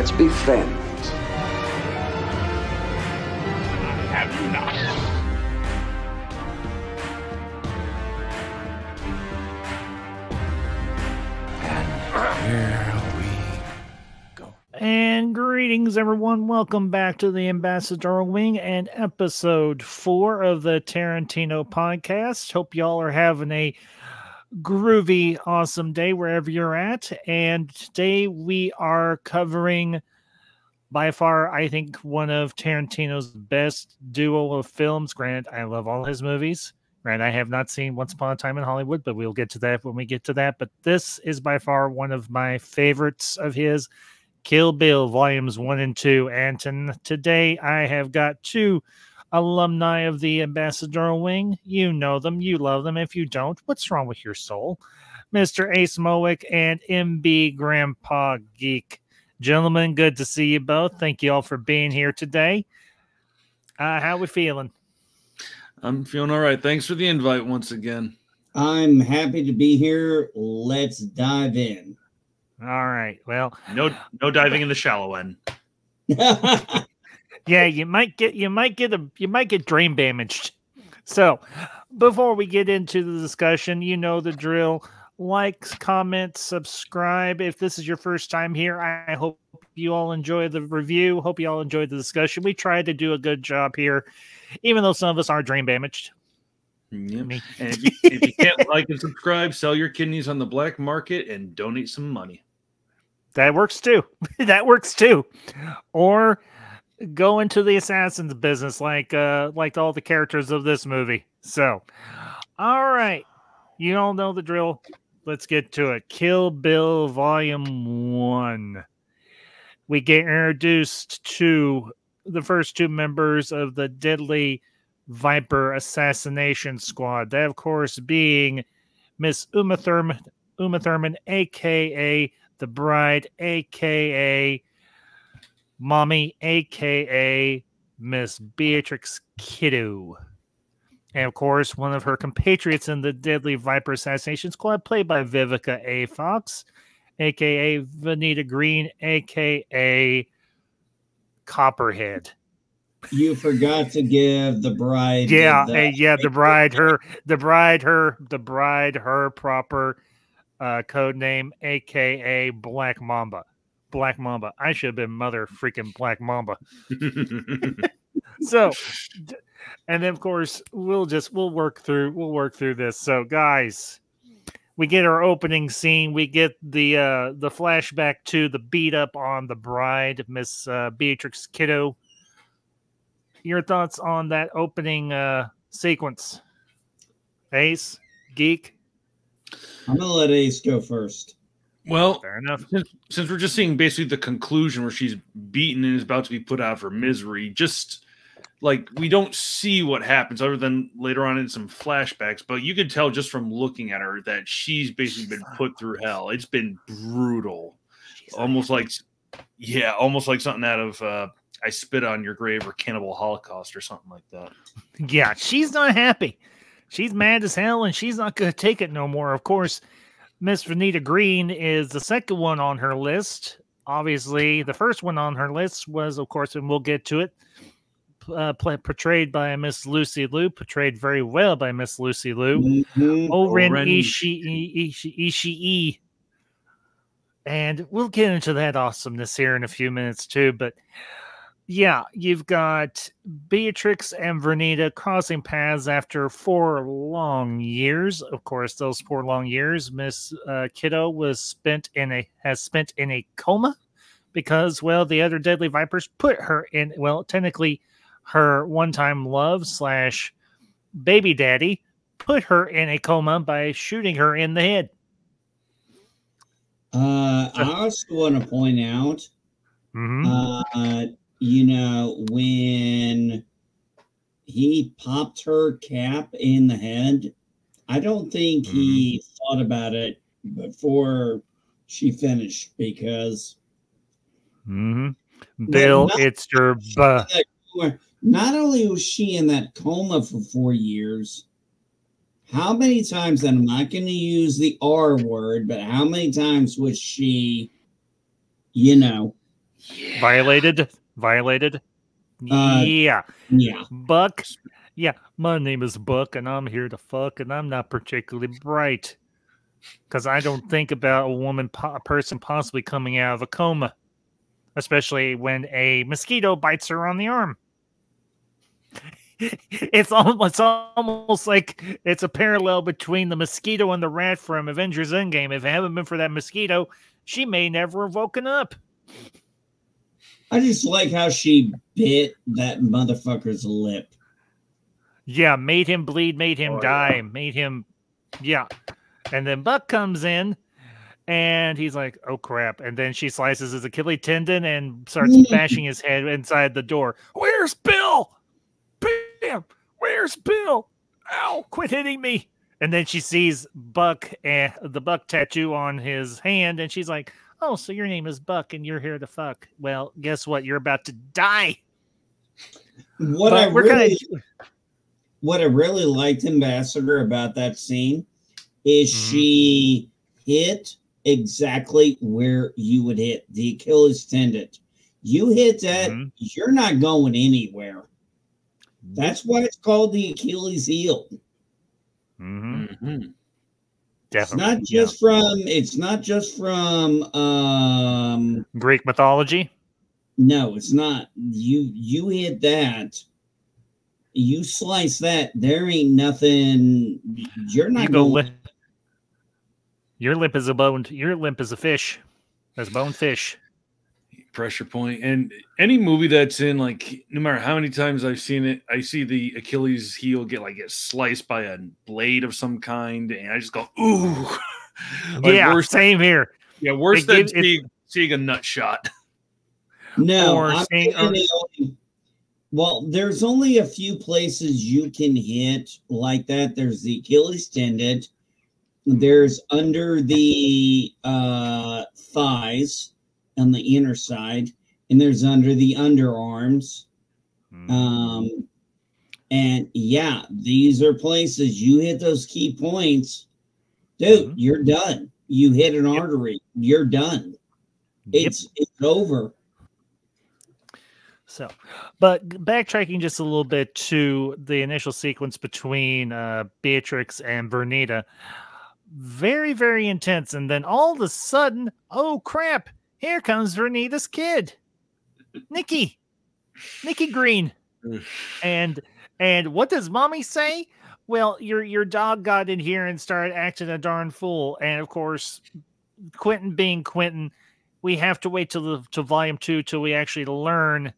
Let's be friends. Have you not? Here we go. And greetings, everyone. Welcome back to the Ambassador Wing and episode 4 of the Tarantino podcast. Hope y'all are having a groovy, awesome day wherever you're at. And today we are covering, by far, I think, one of Tarantino's best duo of films. Granted, I love all his movies. Granted, I have not seen Once Upon a Time in Hollywood, but we'll get to that when we get to that. But this is by far one of my favorites of his, Kill Bill Volumes 1 and 2. And today I have got two alumni of the Ambassador Wing. You know them, you love them. If you don't, what's wrong with your soul? Mr. Ace Mowick and MB Grandpa Geek. Gentlemen, good to see you both. Thank you all for being here today. How we feeling? I'm feeling all right. Thanks for the invite once again. I'm happy to be here. Let's dive in. All right. Well, No diving in the shallow end. yeah, you might get dream damaged. So, before we get into the discussion, you know the drill. Like, comment, subscribe. If this is your first time here, I hope you all enjoy the review. Hope you all enjoyed the discussion. We tried to do a good job here, even though some of us are dream damaged. Yep. And if you can't like and subscribe, sell your kidneys on the black market and donate some money. That works too. That works too. Or go into the assassin's business like all the characters of this movie. So, all right. You all know the drill. Let's get to it. Kill Bill Volume 1. We get introduced to the first two members of the Deadly Viper Assassination Squad. That, of course, being Miss Uma Thurman, a.k.a. The Bride, a.k.a. Mommy, a.k.a. Miss Beatrix Kiddo. And, of course, one of her compatriots in the Deadly Viper Assassination Squad, played by Vivica A. Fox, a.k.a. Vanita Green, a.k.a. Copperhead. You forgot to give the bride. The bride, her proper code name, a.k.a. Black Mamba. Black Mamba. I should have been Mother freaking Black Mamba. So, and then of course we'll work through this. So, guys, we get our opening scene. We get the flashback to the beat up on the bride, Miss Beatrix Kiddo. Your thoughts on that opening sequence, Ace, Geek? I'm gonna let Ace go first. Well, fair enough. Since we're just seeing basically the conclusion where she's beaten and is about to be put out for misery, just like we don't see what happens other than later on in some flashbacks, but you could tell just from looking at her that she's basically been put through hell. It's been brutal. Almost like something out of I Spit on Your Grave or Cannibal Holocaust or something like that. Yeah, she's not happy. She's mad as hell, and she's not going to take it no more. Of course, Miss Vanita Green is the second one on her list. Obviously, the first one on her list was, of course, and we'll get to it, portrayed by Miss Lucy Liu, portrayed very well by Miss Lucy Liu. Mm-hmm. Oren Ishii. And we'll get into that awesomeness here in a few minutes, too. But yeah, you've got Beatrix and Vernita crossing paths after 4 long years. Of course, those 4 long years, Miss Kiddo has spent in a coma because, well, the other Deadly Vipers put her in, well, technically her one-time love / baby daddy put her in a coma by shooting her in the head. I also want to point out, when he popped her cap in the head, I don't think he thought about it before she finished because Bill, it's your not only was she in that coma for 4 years, how many times, and I'm not going to use the R word, but how many times was she, Violated. Yeah. Buck. Yeah, my name is Buck, and I'm here to fuck, and I'm not particularly bright because I don't think about a person possibly coming out of a coma, especially when a mosquito bites her on the arm. It's almost like it's a parallel between the mosquito and the rat from Avengers Endgame. If it hadn't been for that mosquito, she may never have woken up. I just like how she bit that motherfucker's lip. Yeah, made him bleed, made him die, made him, yeah. And then Buck comes in, and he's like, oh, crap. And then she slices his Achilles tendon and starts bashing his head inside the door. Where's Bill? Bam! Where's Bill? Ow, quit hitting me. And then she sees Buck and the Buck tattoo on his hand, and she's like, oh, so your name is Buck, and you're here to fuck. Well, guess what? You're about to die. What I really liked, Ambassador, about that scene is she hit exactly where you would hit the Achilles tendon. You hit that, you're not going anywhere. That's why it's called the Achilles heel. Definitely. It's not just from Greek mythology. No, it's not. You hit that. You slice that. There ain't nothing. You're not going. Your lip is a bone. Your lip is a fish. That's bone fish. Pressure point. And any movie that's in, like, no matter how many times I've seen it, I see the Achilles heel get sliced by a blade of some kind, and I just go, ooh. Yeah, same here. Yeah, worse than seeing a nut shot. No, well, there's only a few places you can hit like that. There's the Achilles tendon. There's under the thighs on the inner side, and there's under the underarms. And yeah, these are places you hit those key points, dude, you're done. You hit an artery, you're done. It's over. So, but backtracking just a little bit to the initial sequence between Beatrix and Vernita, very, very intense. And then all of a sudden, oh crap, here comes Vernita's kid, Nikki Green. And what does mommy say? Well, your dog got in here and started acting a darn fool. And of course, Quentin being Quentin, we have to wait till volume 2 till we actually learn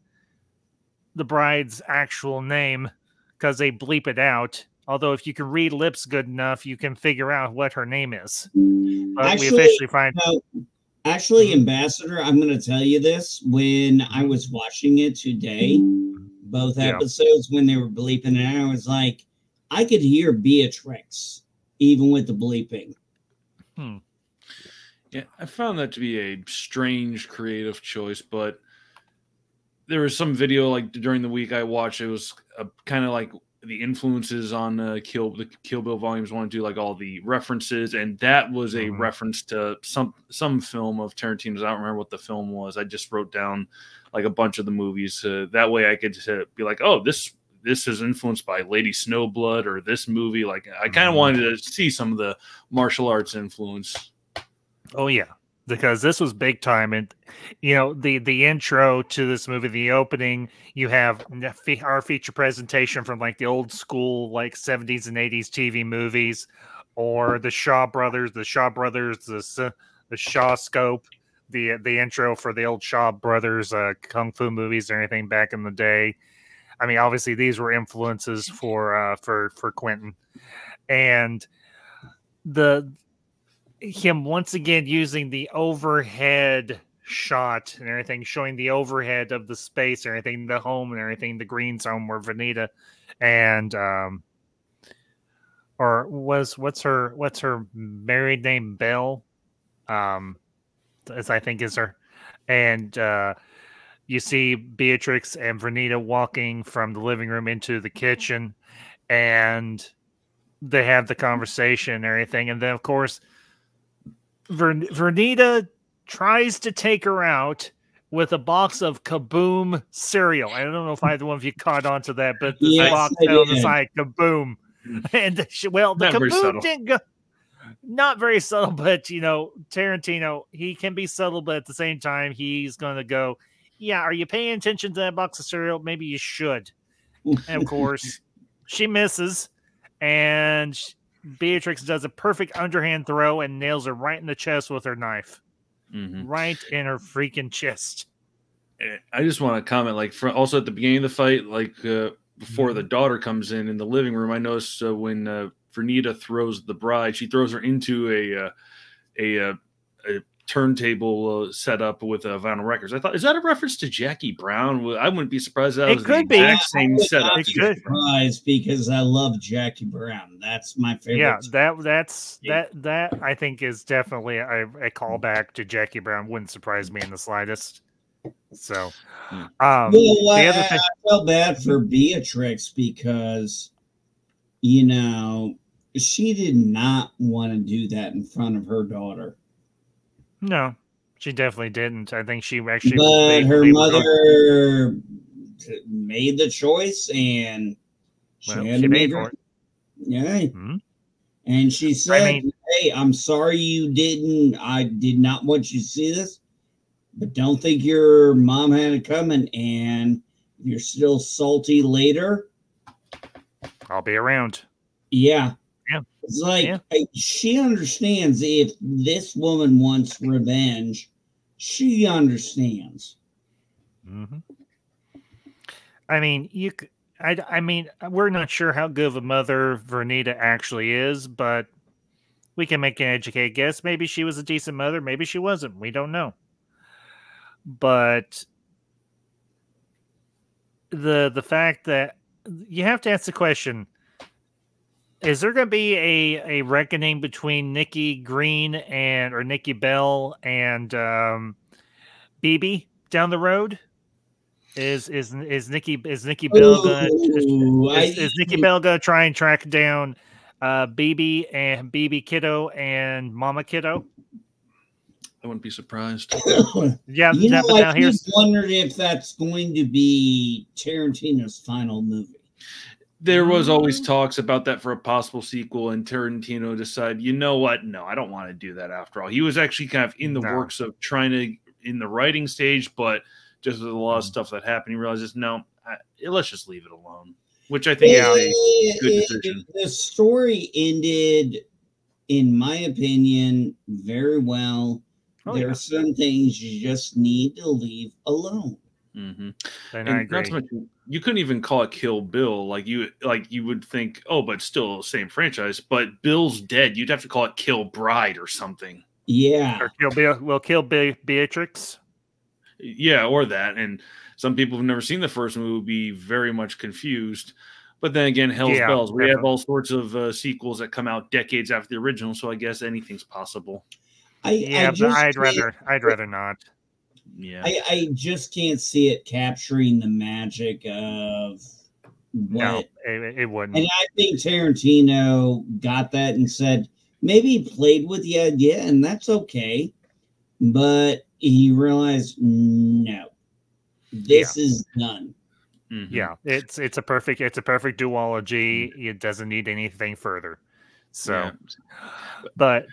the bride's actual name, because they bleep it out. Although if you can read lips good enough, you can figure out what her name is. But we officially find actually, Ambassador, I'm going to tell you this. When I was watching it today, both episodes, when they were bleeping it out, I was like, I could hear Beatrix even with the bleeping. Yeah, I found that to be a strange creative choice, but there was some video like during the week I watched. It was kind of like the influences on the Kill Bill volumes 1 and 2, like all the references, and that was a reference to some film of Tarantino's. I don't remember what the film was. I just wrote down like a bunch of the movies. That way I could be like, oh, this is influenced by Lady Snowblood or this movie. Like I kind of wanted to see some of the martial arts influence. Oh yeah, because this was big time. And the intro to this movie, the opening, you have our feature presentation from like the old school like 70s and 80s TV movies, or the Shaw Brothers, the Shaw Scope, the intro for the old Shaw Brothers kung fu movies or anything back in the day. I mean, obviously these were influences for Quentin, and him once again using the overhead shot and everything, showing the overhead of the space and everything, the home and everything, the Green's home where Vernita and what's her married name, Belle, as I think is her, and you see Beatrix and Vernita walking from the living room into the kitchen, and they have the conversation and everything, and then of course Vernita tries to take her out with a box of Kaboom cereal. I don't know if either one of you caught on to that, but this Yes, box I had on the did. side Kaboom. And the Not very Kaboom subtle. didn't go. Not very subtle, but Tarantino, he can be subtle, but at the same time, he's going to go, yeah, are you paying attention to that box of cereal? Maybe you should. And of course, she misses, and Beatrix does a perfect underhand throw and nails her right in the chest with her knife. Right in her freaking chest. I just want to comment, like, also at the beginning of the fight, like, before the daughter comes in the living room, I noticed when Vernita throws the bride, she throws her into a turntable setup with vinyl records. I thought, is that a reference to Jackie Brown? I wouldn't be surprised. That It was could the be. exact same setup. It could. Surprised because I love Jackie Brown. That's my favorite. Yeah, that I think is definitely a callback to Jackie Brown. Wouldn't surprise me in the slightest. So, Well, the other I thing, felt bad for Beatrix because, she did not want to do that in front of her daughter. no, she definitely didn't. I think she actually, But her they were going- mother made the choice, and she well, had she to paid make for her. it. Yeah. Mhm. And she said, I mean, hey, I'm sorry you didn't. I did not want you to see this, but don't think your mom had it coming. And if you're still salty later, I'll be around. yeah. Yeah. It's like Yeah. she understands if this woman wants revenge, she understands. Mm-hmm. I mean, I mean, we're not sure how good of a mother Vernita actually is, but we can make an educated guess. Maybe she was a decent mother. Maybe she wasn't. We don't know. But the fact that you have to ask the question: is there going to be a reckoning between Nikki Green or Nikki Bell and BB down the road? Is Nikki Bell gonna is Nikki Bell gonna try and track down BB Kiddo and Mama Kiddo? I wouldn't be surprised. Yeah, I now here's just wondered if that's going to be Tarantino's final movie. There was always talks about that for a possible sequel, and Tarantino decided, you know what? No, I don't want to do that after all. He was actually kind of in the works of trying to, in the writing stage, but just with a lot of stuff that happened, he realizes, no, let's just leave it alone, which I think is a good decision. The story ended, in my opinion, very well. There are some things you just need to leave alone. Mm-hmm. And I agree. Not to mention, you couldn't even call it Kill Bill. Like you would think, oh, but still same franchise. But Bill's dead. You'd have to call it Kill Bride or something. Yeah. Or Kill Beatrix. Yeah, or that. And some people who've never seen the first movie would be very much confused. But then again, Hell's Bells. We have all sorts of sequels that come out decades after the original, so I guess anything's possible. But I'd rather not. Yeah, I just can't see it capturing the magic of what. No, it wouldn't. And I think Tarantino got that and said maybe he played with the idea, and that's okay. But he realized, no, this is done. Mm-hmm. Yeah, it's a perfect duology. It doesn't need anything further. So, but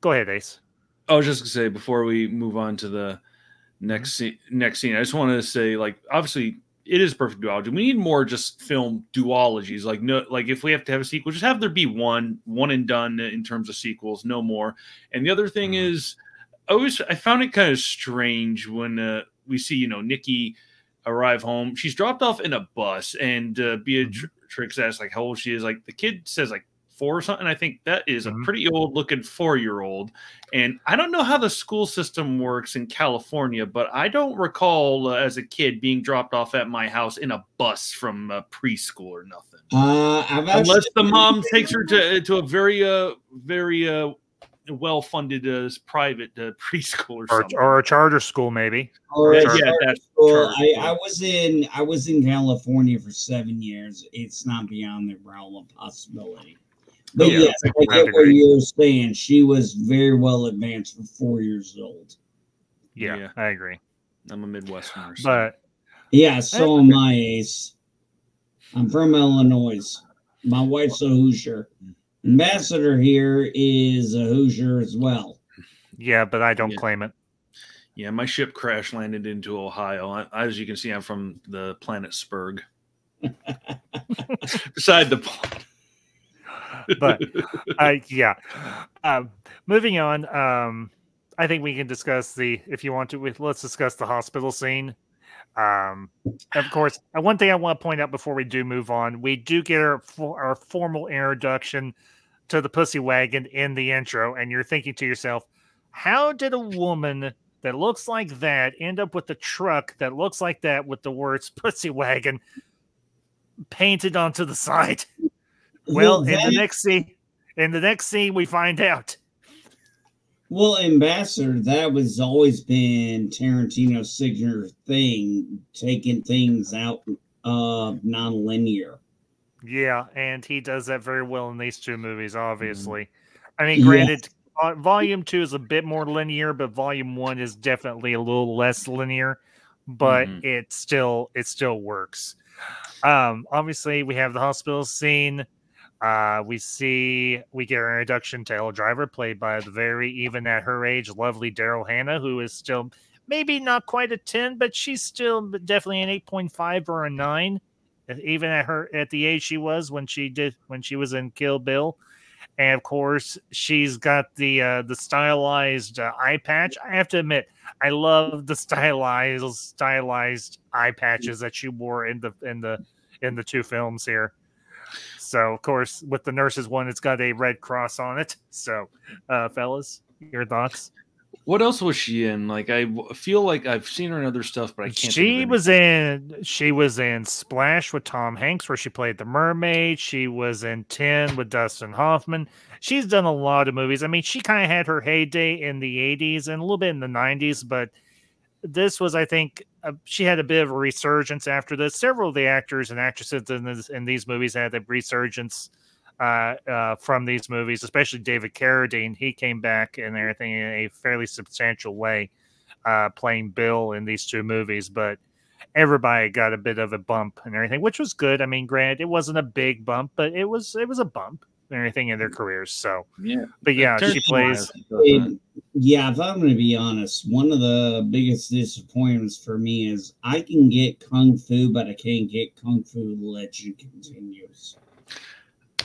go ahead, Ace. I was just gonna say before we move on to the next scene, I just wanted to say, like, obviously it is perfect duology. We need more just film duologies. Like, no, like if we have to have a sequel, just have there be one and done in terms of sequels, no more. And the other thing is, I found it kind of strange when we see Nikki arrive home. She's dropped off in a bus, and Beatrix asks like how old she is. Like the kid says like 4 or something. I think that is a pretty old looking 4-year-old. And I don't know how the school system works in California, but I don't recall as a kid being dropped off at my house in a bus from preschool or nothing. Unless the mom takes her to a very well-funded private preschool or something, or a charter school, maybe. That's school. I was in California for 7 years. It's not beyond the realm of possibility. But yes, I get what you're saying. She was very well advanced for 4 years old. Yeah, I agree. I'm a Midwesterner. So. But yeah, so am I, Ace. I'm from Illinois. My wife's a Hoosier. Ambassador here is a Hoosier as well. yeah, but I don't claim it. Yeah, my ship crash landed into Ohio. As you can see, I'm from the planet Spurg. Beside the point. But yeah. Moving on. I think we can discuss if you want to, let's discuss the hospital scene. Of course, one thing I want to point out before we do move on, we do get our formal introduction to the pussy wagon in the intro, and you're thinking to yourself, how did a woman that looks like that end up with a truck that looks like that with the words pussy wagon painted onto the side? Well, in the next scene, we find out. Well, Ambassador, that was always been Tarantino's signature thing, taking things out of non-linear. Yeah, and he does that very well in these two movies, obviously. I mean, granted, Volume 2 is a bit more linear, but Volume 1 is definitely a little less linear, but it still works. Obviously, we have the hospital scene. We get our introduction to Elle Driver, played by the very, even at her age, lovely Daryl Hannah, who is still maybe not quite a 10, but she's still definitely an 8.5 or a 9, even at the age she was when she was in Kill Bill. And of course, she's got the stylized eye patch. I have to admit, I love the stylized eye patches that she wore in the two films here. So, of course, with the nurses one, it's got a red cross on it. So, fellas, your thoughts? What else was she in? Like, I feel like I've seen her in other stuff, but I can't. She was in Splash with Tom Hanks, where she played the mermaid. She was in 10 with Dustin Hoffman. She's done a lot of movies. I mean, she kind of had her heyday in the 80s and a little bit in the 90s, but this was, I think, she had a bit of a resurgence after this. Several of the actors and actresses in these movies had a resurgence from these movies, especially David Carradine. He came back and everything in a fairly substantial way, playing Bill in these two movies. But everybody got a bit of a bump and everything, which was good. I mean, granted, it wasn't a big bump, but it was a bump and everything in their careers. So, yeah. But yeah, she plays. Yeah, if I'm going to be honest, one of the biggest disappointments for me is I can get Kung Fu, but I can't get Kung Fu Legend Continues.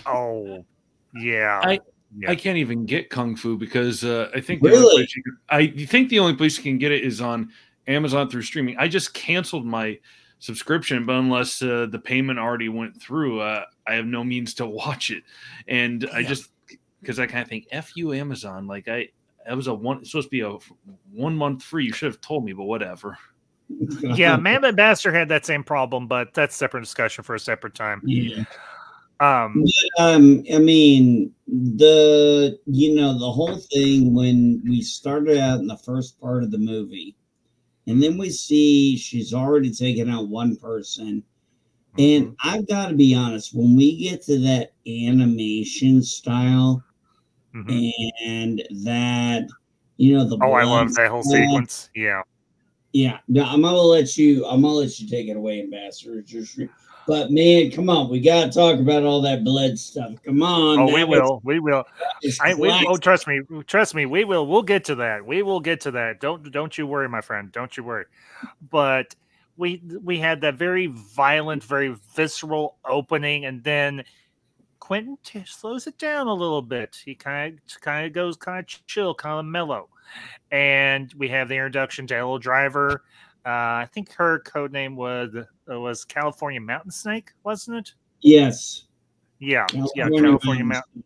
Oh, yeah. I can't even get Kung Fu because I think really? the only place you can get it is on Amazon through streaming. I just canceled my subscription, but unless the payment already went through, I have no means to watch it. And I just, because I kind of think, F you, Amazon. Like, it's supposed to be a 1 month free. You should have told me, but whatever. Yeah, Mammoth Bastard had that same problem, but that's a separate discussion for a separate time. Yeah. I mean, the whole thing when we started out in the first part of the movie, and then we see she's already taken out one person. And I've got to be honest, when we get to that animation style and that, the I love that whole sequence. Yeah. Yeah. No, I'm gonna let you take it away, Ambassador. But man, come on, we gotta talk about all that blood stuff. Come on. Oh, we will. We will. Trust me, we will. We'll get to that. We will get to that. Don't you worry, my friend. Don't you worry. But we had that very violent, very visceral opening, and then Quentin slows it down a little bit. He kind of goes kind of chill, kind of mellow. And we have the introduction to Elle Driver. I think her code name was California Mountain Snake, wasn't it? Yes. Yeah, California Mountain.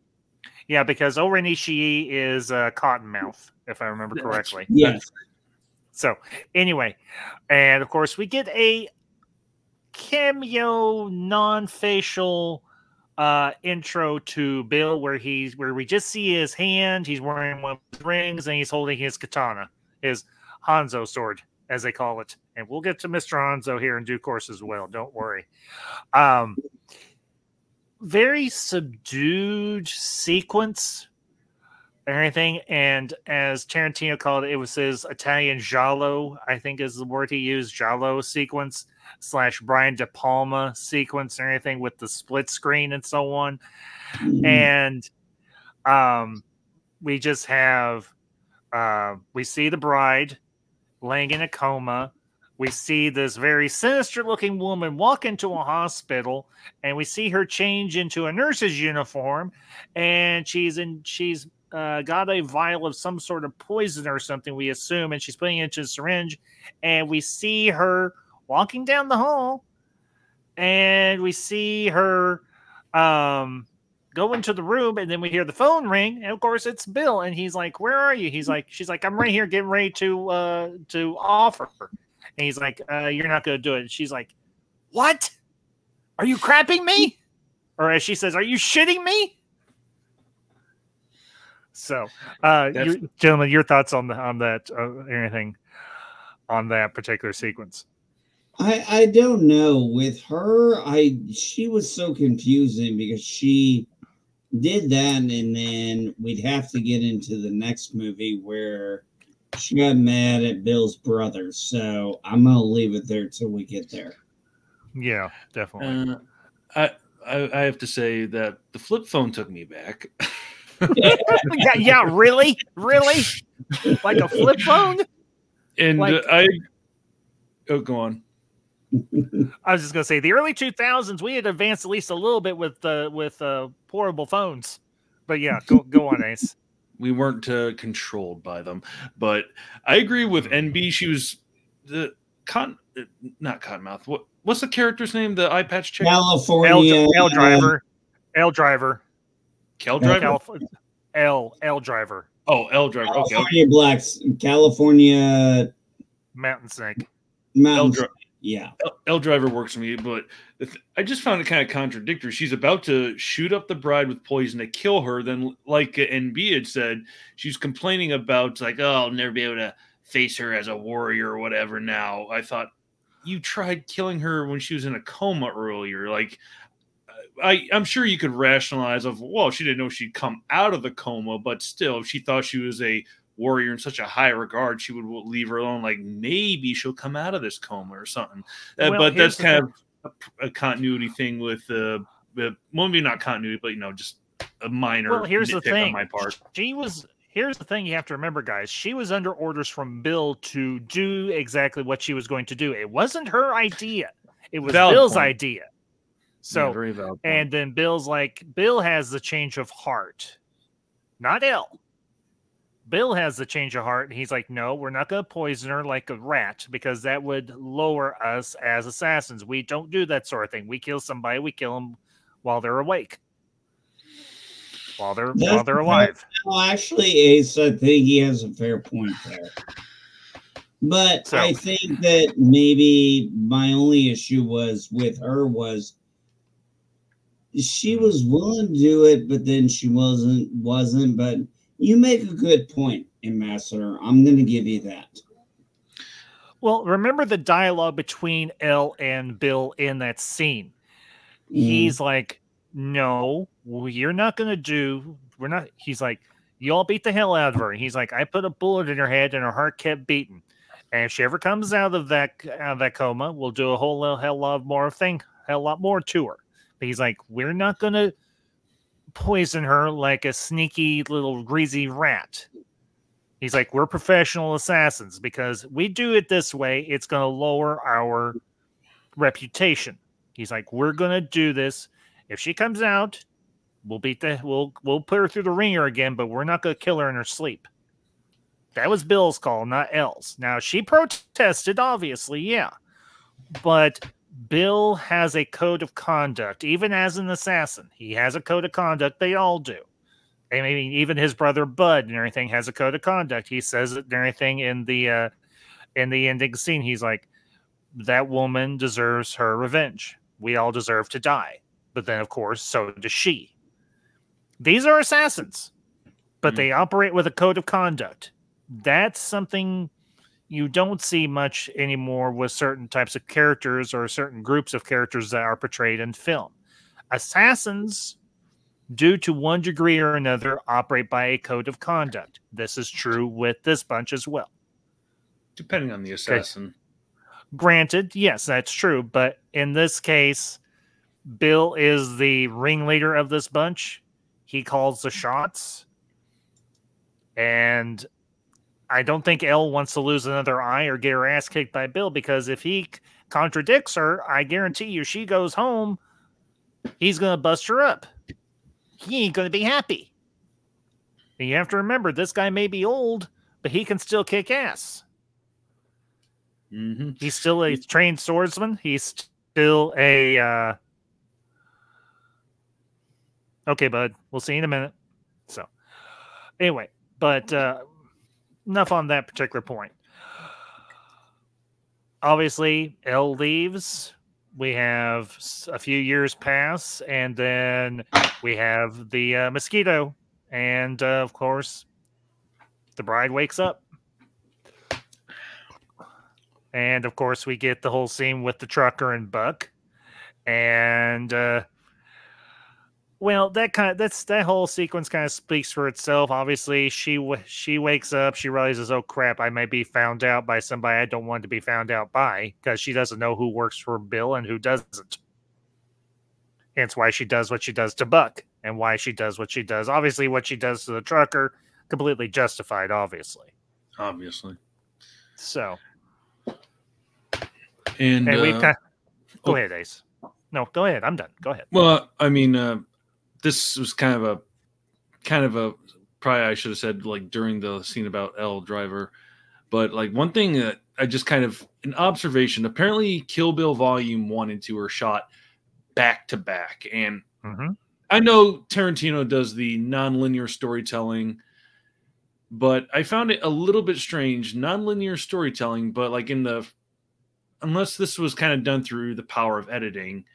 Yeah, because Oren Ishii is Cottonmouth, if I remember correctly. Yes. So anyway, and of course we get a cameo, non-facial intro to Bill, where we just see his hand. He's wearing one of his rings, and he's holding his katana, his Hanzo sword, as they call it. And we'll get to Mr. Hanzo here in due course as well. Don't worry. Very subdued sequence, and everything. And as Tarantino called it, it was his Italian giallo, I think is the word he used, giallo sequence / Brian De Palma sequence and everything with the split screen and so on. And we just have we see the bride laying in a coma. We see this very sinister looking woman walk into a hospital, and we see her change into a nurse's uniform, and she's got a vial of some sort of poison or something, we assume, and she's putting it into a syringe, and we see her walking down the hall, and we see her go into the room, and then we hear the phone ring, and of course it's Bill, and he's like, "Where are you?" She's like, "I'm right here, getting ready to offer." And he's like, "You're not going to do it." And she's like, "What? Are you crapping me?" Or as she says, "Are you shitting me?" So, gentlemen, your thoughts on that? Anything on that particular sequence? I don't know. With her, she was so confusing because she did that, and then we'd have to get into the next movie where she got mad at Bill's brother. So I'm gonna leave it there till we get there. Yeah, definitely. I have to say that the flip phone took me back. yeah, really, like a flip phone. And go on. I was just gonna say the early 2000s we had advanced at least a little bit with portable phones, but yeah, go on, Ace. We weren't controlled by them, but I agree with NB. She was not Cottonmouth. What's the character's name? The eye patch chick? California L driver. L driver. Kel driver. L driver. Oh, L driver. California Blacks. California Mountain Snake. Mountain. Yeah, L driver works for me, but I just found it kind of contradictory. She's about to shoot up the bride with poison to kill her. Then, like NB had said, she's complaining about like, "Oh, I'll never be able to face her as a warrior or whatever." Now, I thought you tried killing her when she was in a coma earlier. Like, I'm sure you could rationalize of, well, she didn't know she'd come out of the coma, but still, if she thought she was a warrior in such a high regard, she would leave her alone. Like, maybe she'll come out of this coma or something. But that's kind of a continuity thing with maybe not continuity, but just a minor. Well, here's the thing. On my part, here's the thing you have to remember, guys. She was under orders from Bill to do exactly what she was going to do. It wasn't her idea. It was Bill's idea. So, very valid point. And then Bill has the change of heart, not L. Bill has the change of heart, and he's like, "No, we're not going to poison her like a rat because that would lower us as assassins. We don't do that sort of thing. We kill somebody, we kill them while they're awake, while they're alive." No, actually, Ace, I think he has a fair point there. But I think that maybe my only issue was with her was she was willing to do it, but then she wasn't. But you make a good point, Ambassador. I'm going to give you that. Well, remember the dialogue between L and Bill in that scene. He's like, "No, you're not going to do. We're not." He's like, "You all beat the hell out of her." He's like, "I put a bullet in her head, and her heart kept beating. And if she ever comes out of that coma, we'll do a hell lot more to her." But he's like, "We're not going to poison her like a sneaky little greasy rat." He's like, "We're professional assassins because we do it this way. It's going to lower our reputation." He's like, "We're going to do this. If she comes out, we'll put her through the ringer again, but we're not going to kill her in her sleep." That was Bill's call, not L's. Now, she protested, obviously, yeah. But Bill has a code of conduct, even as an assassin. He has a code of conduct. They all do. I mean, even his brother Bud and everything has a code of conduct. He says it and everything in the ending scene. He's like, "That woman deserves her revenge. We all deserve to die." But then, of course, so does she. These are assassins, but they operate with a code of conduct. That's something you don't see much anymore with certain types of characters or certain groups of characters that are portrayed in film. Assassins do to one degree or another operate by a code of conduct. This is true with this bunch as well. Depending on the assassin. Okay. Granted, yes, that's true. But in this case, Bill is the ringleader of this bunch. He calls the shots. And I don't think Elle wants to lose another eye or get her ass kicked by Bill, because if he contradicts her, I guarantee you she goes home, he's going to bust her up. He ain't going to be happy. And you have to remember, this guy may be old, but he can still kick ass. Mm-hmm. He's still a trained swordsman. He's still a... Okay, bud. We'll see you in a minute. So, anyway, but enough on that particular point. Obviously, Elle leaves. We have a few years pass, and then we have the mosquito. And, of course, the bride wakes up. And, of course, we get the whole scene with the trucker and Buck. And... well, that whole sequence kind of speaks for itself. Obviously, she wakes up, she realizes, oh crap, I might be found out by somebody I don't want to be found out by, because she doesn't know who works for Bill and who doesn't. Hence why she does what she does to Buck, and why she does what she does. Obviously, what she does to the trucker, completely justified. Obviously. So, and we've got. Go ahead, Ace. No, go ahead. I'm done. Go ahead. Well, I mean. This was kind of a probably I should have said like during the scene about Elle Driver, but like one thing that I just kind of an observation. Apparently, Kill Bill Volume 1 and 2 are shot back to back, and I know Tarantino does the non-linear storytelling, but I found it a little bit strange, non-linear storytelling, but like unless this was kind of done through the power of editing.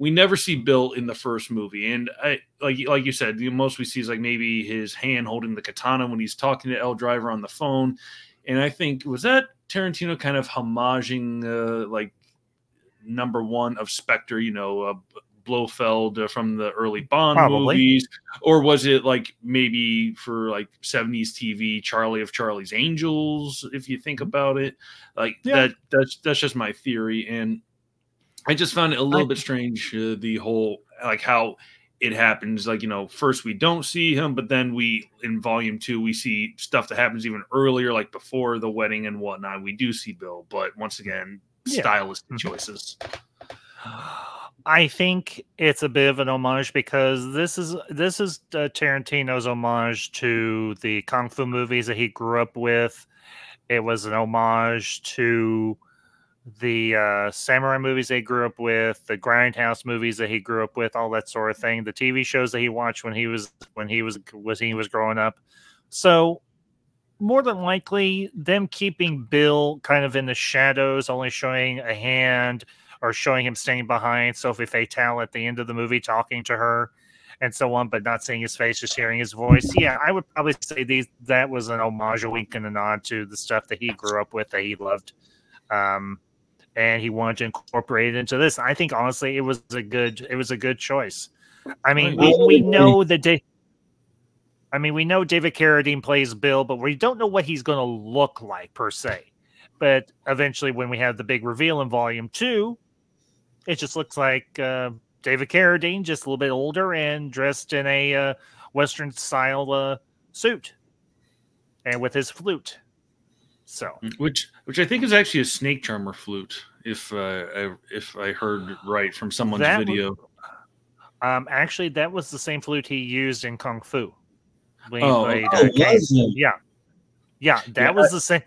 We never see Bill in the first movie, and I like you said, the most we see is like maybe his hand holding the katana when he's talking to Elle Driver on the phone. And I think was that Tarantino kind of homaging like number one of Spectre, Blofeld from the early Bond movies, or was it like maybe for like 70s TV Charlie of Charlie's Angels? If you think about it, like that's just my theory, and I just found it a little bit strange, the whole, like how it happens. Like, first we don't see him, but then in Volume 2, we see stuff that happens even earlier, like before the wedding and whatnot. We do see Bill, but once again, stylistic choices. I think it's a bit of an homage because this is Tarantino's homage to the Kung Fu movies that he grew up with. It was an homage to the samurai movies they grew up with, the Grindhouse movies that he grew up with, all that sort of thing, the TV shows that he watched when he was growing up. So more than likely, them keeping Bill kind of in the shadows, only showing a hand or showing him standing behind Sophie Fatale at the end of the movie talking to her and so on, but not seeing his face, just hearing his voice. Yeah, I would probably say that was an homage, a wink and a nod to the stuff that he grew up with, that he loved. And he wanted to incorporate it into this. I think honestly, it was a good choice. I mean, we know that we know David Carradine plays Bill, but we don't know what he's going to look like per se. But eventually, when we have the big reveal in Volume 2, it just looks like David Carradine, just a little bit older and dressed in a Western style suit and with his flute. So, which I think is actually a snake charmer flute, if I heard right from someone's video. Actually, that was the same flute he used in Kung Fu. That was the same.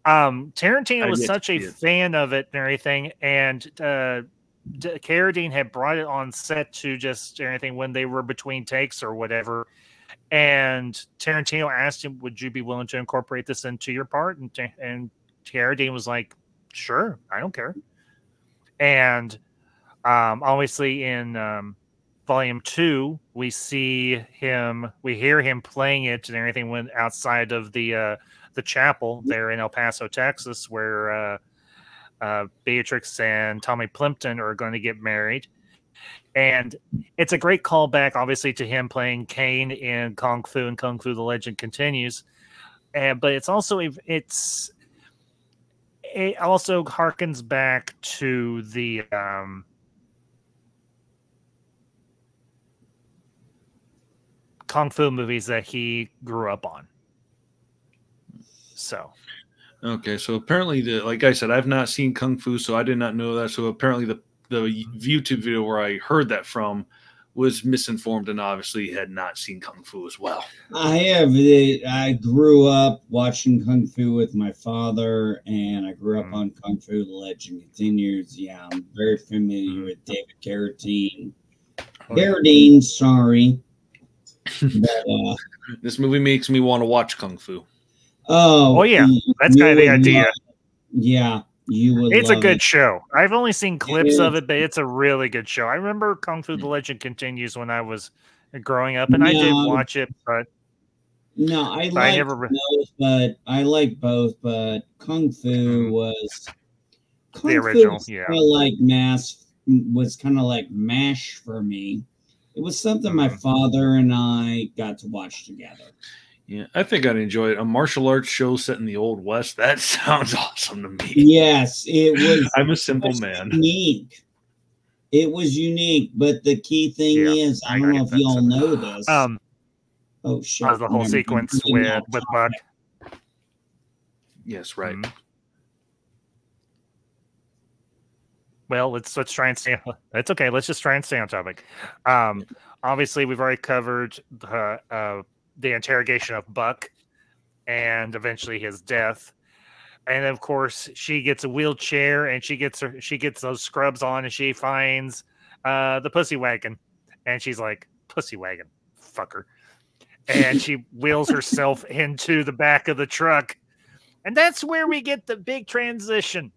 Tarantino was such a fan of it and everything, and Carradine had brought it on set to just everything when they were between takes or whatever. And Tarantino asked him, would you be willing to incorporate this into your part? And Carradine was like, sure, I don't care. And obviously in Volume 2, we hear him playing it and everything when outside of the chapel there in El Paso, Texas, where Beatrix and Tommy Plimpton are going to get married. And it's a great callback, obviously, to him playing Kane in Kung Fu and Kung Fu: The Legend Continues. But it's also it also harkens back to the Kung Fu movies that he grew up on. So. Okay, so apparently, like I said, I've not seen Kung Fu, so I did not know that. So apparently, the YouTube video where I heard that from was misinformed, and obviously had not seen Kung Fu as well. I have. I grew up watching Kung Fu with my father, and I grew up on Kung Fu: The Legend Continues. Yeah, I'm very familiar with David Carradine. Carradine, sorry. But, this movie makes me want to watch Kung Fu. Oh yeah, that's kind of the idea. Yeah, you would. It's a good show. I've only seen clips of it, but it's a really good show. I remember Kung Fu: The Legend Continues when I was growing up, and I did watch it, but I like both, but Kung Fu was the original. Yeah, was kind of like MASH for me. It was something my father and I got to watch together. Yeah, I think I'd enjoy it. A martial arts show set in the Old West. That sounds awesome to me. Yes, it was. I'm a simple man. Unique. It was unique, but the key thing is, I don't know if y'all know this. Oh shit! The whole sequence with Bug. Yes, right. Well, let's try and stay. That's okay. Let's just try and stay on topic. Obviously, we've already covered the interrogation of Buck and eventually his death. And of course, she gets a wheelchair and she gets those scrubs on and she finds the pussy wagon. And she's like, pussy wagon, fucker. And she wheels herself into the back of the truck. And that's where we get the big transition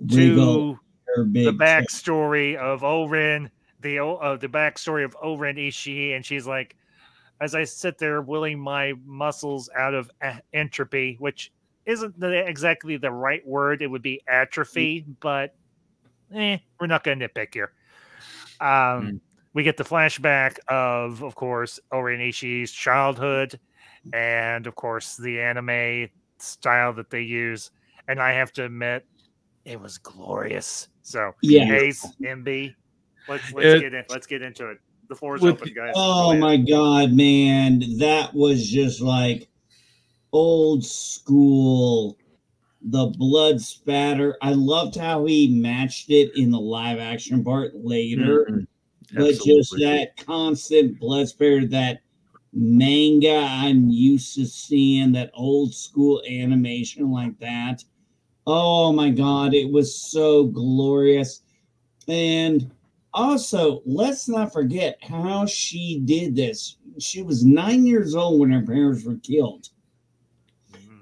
to the backstory of Oren, the backstory of Oren Ishii. And she's like, as I sit there willing my muscles out of entropy, which isn't exactly the right word. It would be atrophy, but we're not going to nitpick here. We get the flashback of course, Oren Ishii's childhood and, of course, the anime style that they use. And I have to admit, it was glorious. So, Ace, MB, let's get into it. The floor is open, guys. Oh my god, man, that was just like old school. The blood spatter. I loved how he matched it in the live action part later, but just that constant blood spatter, that manga I'm used to seeing, that old school animation like that. Oh my god, it was so glorious. And also, let's not forget how she did this. She was 9 years old when her parents were killed.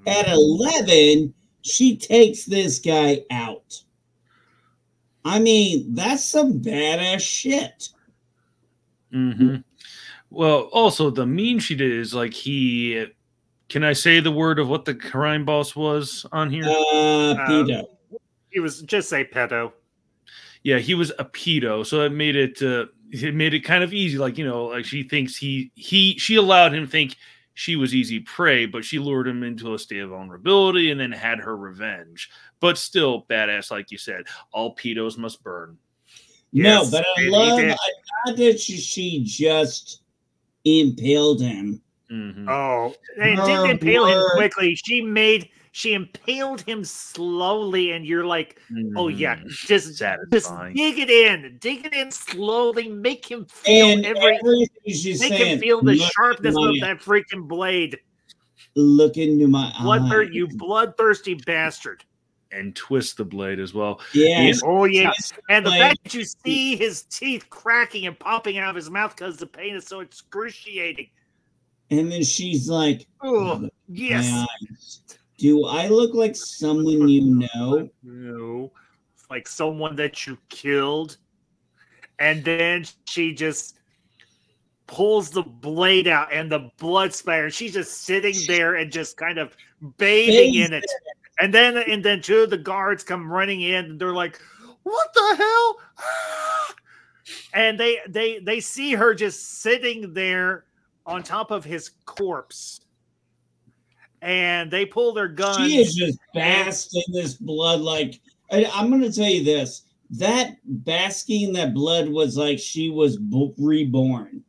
At 11, she takes this guy out. I mean, that's some badass shit. Well, also, the meme she did is like can I say the word of what the crime boss was on here? Pedo. He was, just say pedo. Yeah, he was a pedo, so it made it kind of easy. Like, like she thinks she allowed him to think she was easy prey, but she lured him into a state of vulnerability and then had her revenge. But still badass, like you said. All pedos must burn. No, yes, but I love that she just impaled him. Oh, and didn't impale him quickly. She impaled him slowly, and you're like, oh yeah, just dig it in slowly, make him feel him feel the sharpness of that freaking blade. Look into my eye, you bloodthirsty bastard. And twist the blade as well. Yes. Oh yes. And the fact that you see his teeth cracking and popping out of his mouth because the pain is so excruciating. And then she's like, oh yes. Do I look like someone you know? No. Like someone that you killed. And then she just pulls the blade out and the blood spatter. She's just sitting there and just kind of bathing in it. And then two of the guards come running in and they're like, what the hell? And they see her just sitting there on top of his corpse. And they pull their guns. She is just basked in this blood. Like, I'm going to tell you this. That basking in that blood was like she was reborn.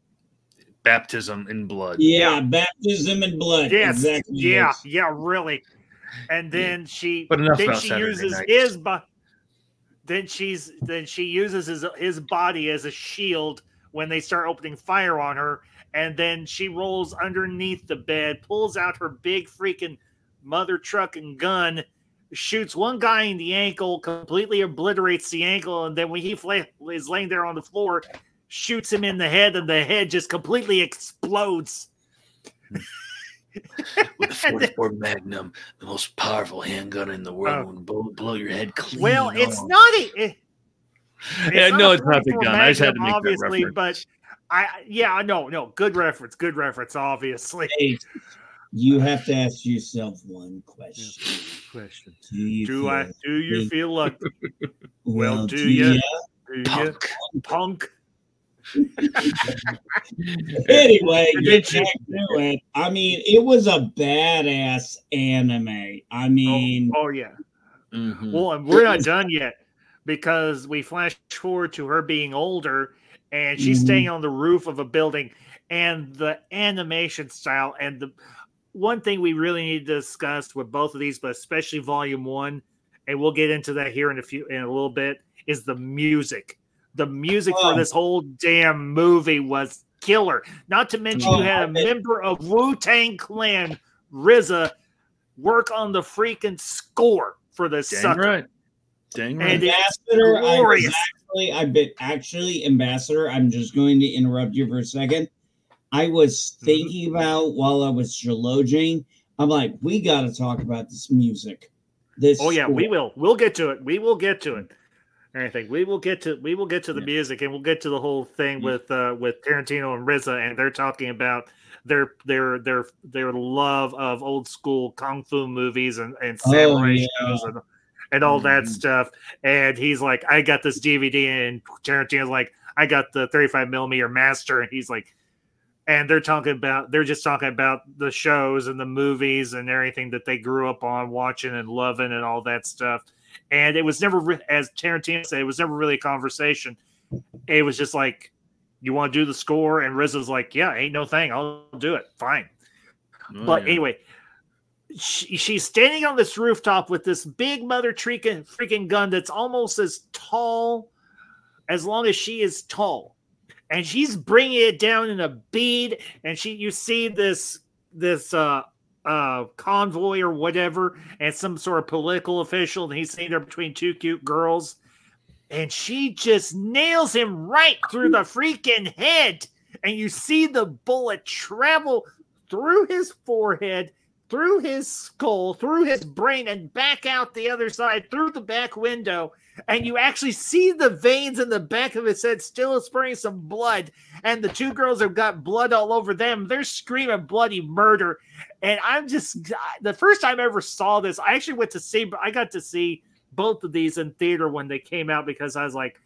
Baptism in blood. Yeah, baptism in blood. Yes. Exactly. Yeah, yeah, really. And then she uses his body. Then she uses his body as a shield when they start opening fire on her. And then she rolls underneath the bed, pulls out her big freaking mother trucking gun, shoots one guy in the ankle, completely obliterates the ankle, and then when he is laying there on the floor, shoots him in the head, and the head just completely explodes. With a 44 Magnum, the most powerful handgun in the world, will blow your head clean. Well, it's not a... It's not the gun. Magnum, I just had to make obviously, that reference. But no, good reference, obviously. Hey, you have to ask yourself one question. Do you feel lucky? Well, do you? Punk. Anyway, get back to it. I mean, it was a badass anime. I mean, oh yeah. Mm-hmm. Well, and we're not done yet because we flash forward to her being older, and she's staying on the roof of a building, and the animation style and the one thing we really need to discuss with both of these, but especially Volume 1, and we'll get into that here in a little bit, is the music. The music for this whole damn movie was killer. Not to mention you had a member of Wu-Tang Clan, RZA, work on the freaking score for this sucker. Dang right. And Ambassador, Ambassador, I'm just going to interrupt you for a second. I was thinking about while I was geologing, I'm like, we got to talk about this music. Yeah, we will. We'll get to it. We will get to it. Anything. We will get to the music, and we'll get to the whole thing with Tarantino and RZA, and they're talking about their love of old school kung fu movies and samurai shows and all that stuff. And he's like, I got this DVD, and Tarantino's like, I got the 35mm master, and he's like, and they're just talking about the shows and the movies and everything that they grew up on watching and loving and all that stuff. And it was never, as Tarantino said, it was never really a conversation. It was just like, you want to do the score? And RZA's like, yeah, ain't no thing. I'll do it. Fine. But anyway, she's standing on this rooftop with this big mother freaking gun that's almost as tall, as long as she is tall. And she's bringing it down in a bead. And you see this convoy or whatever, and some sort of political official, and he's sitting there between two cute girls, and she just nails him right through the freaking head, and you see the bullet travel through his forehead, through his skull, through his brain, and back out the other side through the back window. And you actually see the veins in the back of his head still spraying some blood. And the two girls have got blood all over them. They're screaming bloody murder. And I'm just, the first time I ever saw this, I actually I got to see both of these in theater when they came out, because I was like,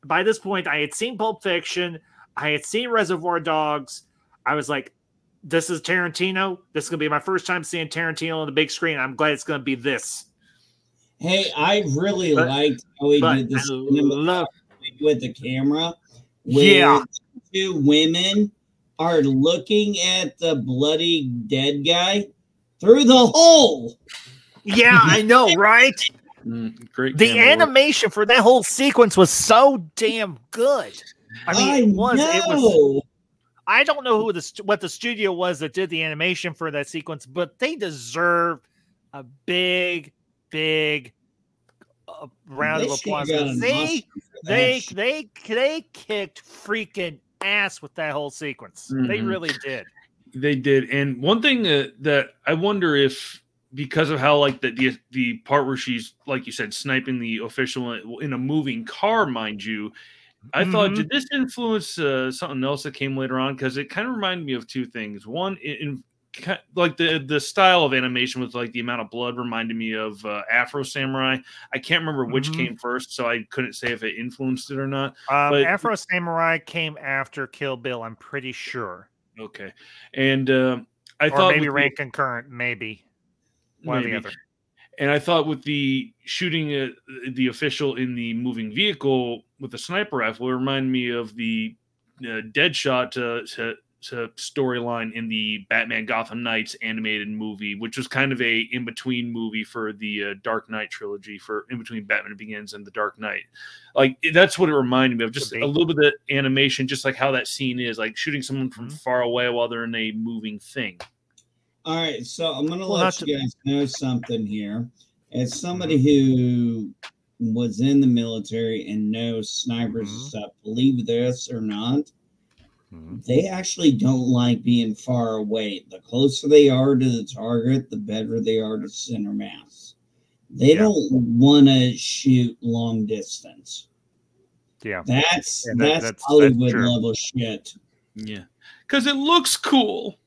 by this point, I had seen Pulp Fiction. I had seen Reservoir Dogs. I was like, this is Tarantino. This is going to be my first time seeing Tarantino on the big screen. I'm glad it's going to be this. Hey, I really liked how he did this with the camera. Where two women are looking at the bloody dead guy through the hole. Yeah, I know, right? Great. The animation for that whole sequence was so damn good. I mean, it was. I don't know what the studio was that did the animation for that sequence, but they deserve a big round of applause. They kicked freaking ass with that whole sequence. They really did. They did. And one thing that I wonder if, because of how like the part where she's, like you said, sniping the official in a moving car, mind you, I thought, did this influence something else that came later on? Because it kind of reminded me of two things. One, like the style of animation with like the amount of blood reminded me of Afro Samurai. I can't remember which came first, so I couldn't say if it influenced it or not. But Afro Samurai came after Kill Bill, I'm pretty sure. Okay, and I or thought maybe ran concurrent, maybe one or the other. And I thought with the shooting the official in the moving vehicle with the sniper rifle, it reminded me of the Deadshot storyline in the Batman Gotham Knights animated movie, which was kind of a in-between movie for the Dark Knight trilogy, for in between Batman Begins and the Dark Knight. Like, that's what it reminded me of, just a little bit of animation, just like how that scene is, like shooting someone from far away while they're in a moving thing. All right, so I'm going to let you guys know something here. As somebody who was in the military and knows snipers and stuff, believe this or not, they actually don't like being far away. The closer they are to the target, the better they are to center mass. They don't want to shoot long distance. Yeah, that's Hollywood level shit. Yeah, because it looks cool.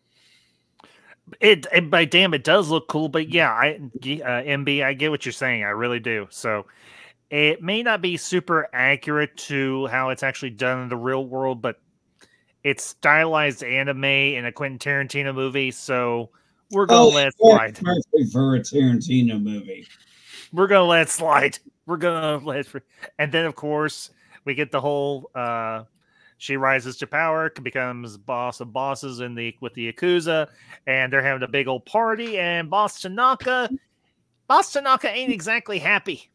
By damn, it does look cool. But yeah, MB, I get what you're saying. I really do. So it may not be super accurate to how it's actually done in the real world, but it's stylized anime in a Quentin Tarantino movie, so we're gonna let it slide. Perfect for a Tarantino movie. We're gonna let it slide. We're gonna let it. And then, of course, we get the whole. She rises to power, becomes boss of bosses with the Yakuza, and they're having a big old party. And Boss Tanaka ain't exactly happy.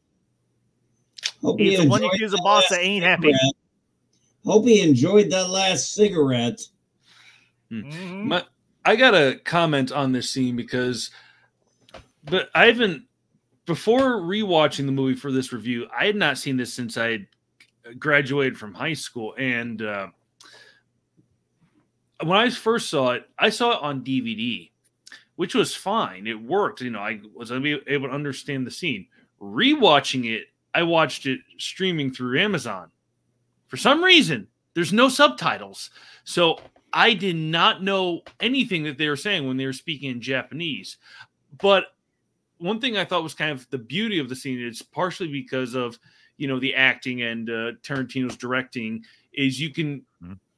He's the one Yakuza boss that ain't happy. Hope he enjoyed that last cigarette. I got a comment on this scene but I haven't, before rewatching the movie for this review, I had not seen this since I had graduated from high school. And when I first saw it, I saw it on DVD, which was fine. It worked. I was able to understand the scene. Rewatching it, I watched it streaming through Amazon. For some reason, there's no subtitles. So I did not know anything that they were saying when they were speaking in Japanese. But one thing I thought was kind of the beauty of the scene is partially because of, the acting and Tarantino's directing, is you can,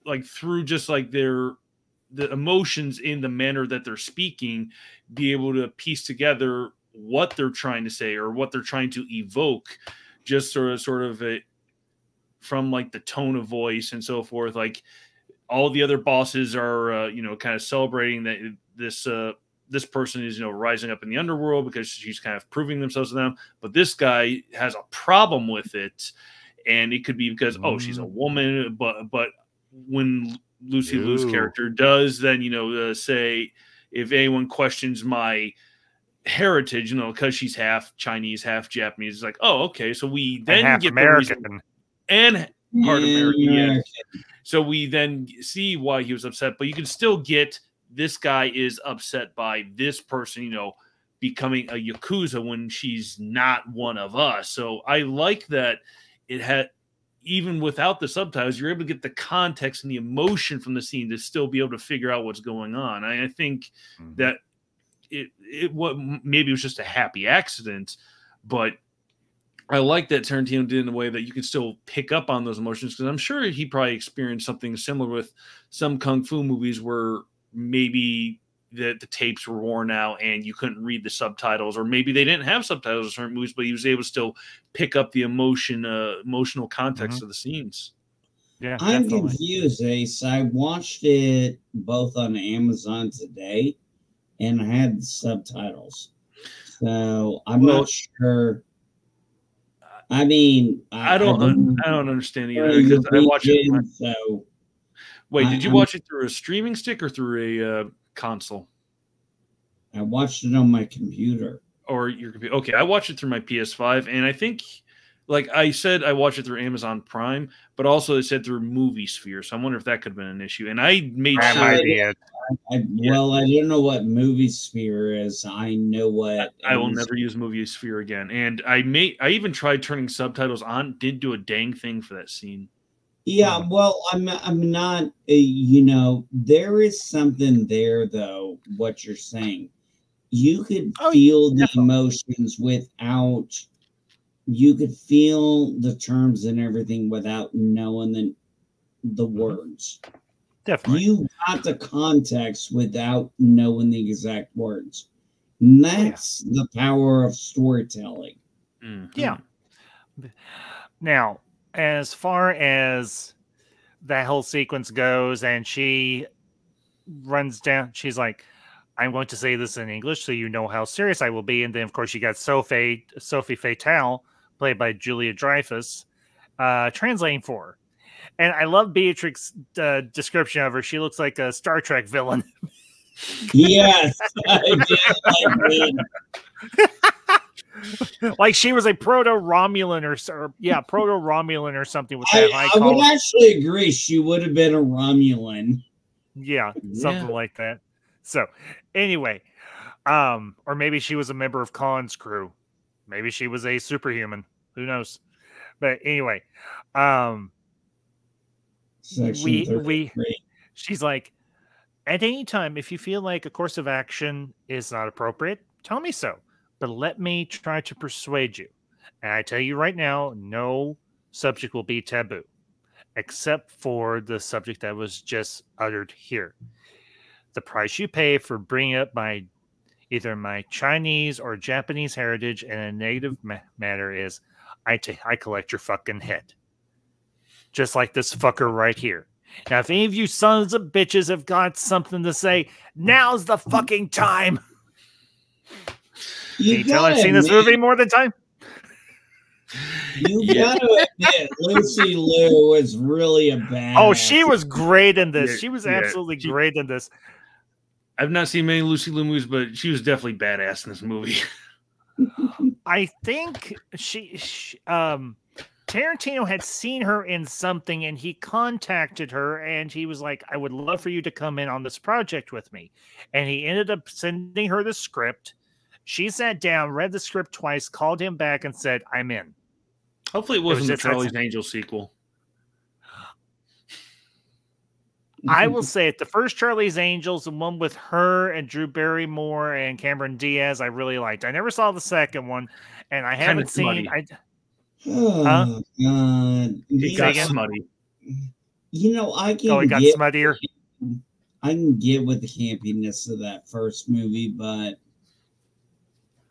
like, through just like the emotions in the manner that they're speaking, be able to piece together what they're trying to say or what they're trying to evoke, just sort of from like the tone of voice and so forth. Like, all the other bosses are, kind of celebrating that this person is, rising up in the underworld because she's kind of proving themselves to them. But this guy has a problem with it. And it could be because, she's a woman. But when Lucy Liu's character does then, say, if anyone questions my heritage, because she's half Chinese, half Japanese, it's like, okay. So we then get American. the reason, and part American. Yeah. So we then see why he was upset, but you can still get this guy is upset by this person, becoming a Yakuza when she's not one of us. So I like that it had, even without the subtitles, you're able to get the context and the emotion from the scene to still be able to figure out what's going on. I think that maybe it was just a happy accident, but I like that Tarantino did in a way that you can still pick up on those emotions, because I'm sure he probably experienced something similar with some kung fu movies where maybe the tapes were worn out and you couldn't read the subtitles, or maybe they didn't have subtitles in certain movies, but he was able to still pick up the emotional context of the scenes. Yeah, I'm confused, Ace. I watched it both on Amazon today, and I had the subtitles, so I'm not sure. I mean, I don't understand either, because I watched it. So, wait, did you watch it through a streaming stick or through a console? I watched it on my computer. Or your computer? Okay, I watched it through my PS5, and I think, like I said, I watched it through Amazon Prime, but also it said through Movie Sphere. So I wonder if that could have been an issue. And I made sure. Well, I don't know what Movie Sphere is. I know what. I will never use Movie Sphere again. And I even tried turning subtitles on. Didn't do a dang thing for that scene. Yeah, well, I'm not, you know, there is something there though, what you're saying. You could feel the emotions without, you could feel the terms and everything without knowing the words. Definitely. You got the context without knowing the exact words. And that's the power of storytelling. Yeah. Now, as far as that whole sequence goes, and she runs down, she's like, I'm going to say this in English so you know how serious I will be. And then, of course, you got Sophie Fatale, played by Julia Dreyfus, translating for her. And I love Beatrix's description of her. She looks like a Star Trek villain. Yes, I did. Like she was a proto-Romulan or proto-Romulan or something with that high I would actually agree. She would have been a Romulan. Yeah, something like that. So, anyway, or maybe she was a member of Khan's crew. Maybe she was a superhuman. Who knows? But anyway, she's like, at any time, if you feel like a course of action is not appropriate, tell me so. But let me try to persuade you. And I tell you right now, no subject will be taboo, except for the subject that was just uttered here. The price you pay for bringing up either my Chinese or Japanese heritage in a negative matter is I collect your fucking head. Just like this fucker right here. Now, if any of you sons of bitches have got something to say, now's the fucking time. Can you tell I've seen this movie more than time? You gotta admit, Lucy Liu was really a badass. Oh, she was great in this. She was absolutely great in this. I've not seen many Lucy Liu movies, but she was definitely badass in this movie. I think Tarantino had seen her in something and he contacted her and he was like, I would love for you to come in on this project with me. And he ended up sending her the script. She sat down, read the script twice, called him back and said, I'm in. Hopefully it wasn't the Charlie's Angels sequel. I will say it. The first Charlie's Angels, the one with her and Drew Barrymore and Cameron Diaz, I really liked. I never saw the second one, and I haven't seen. Oh, God. It got smutty. You know, I can. Oh, it got smuttier. I can get with the campiness of that first movie, but.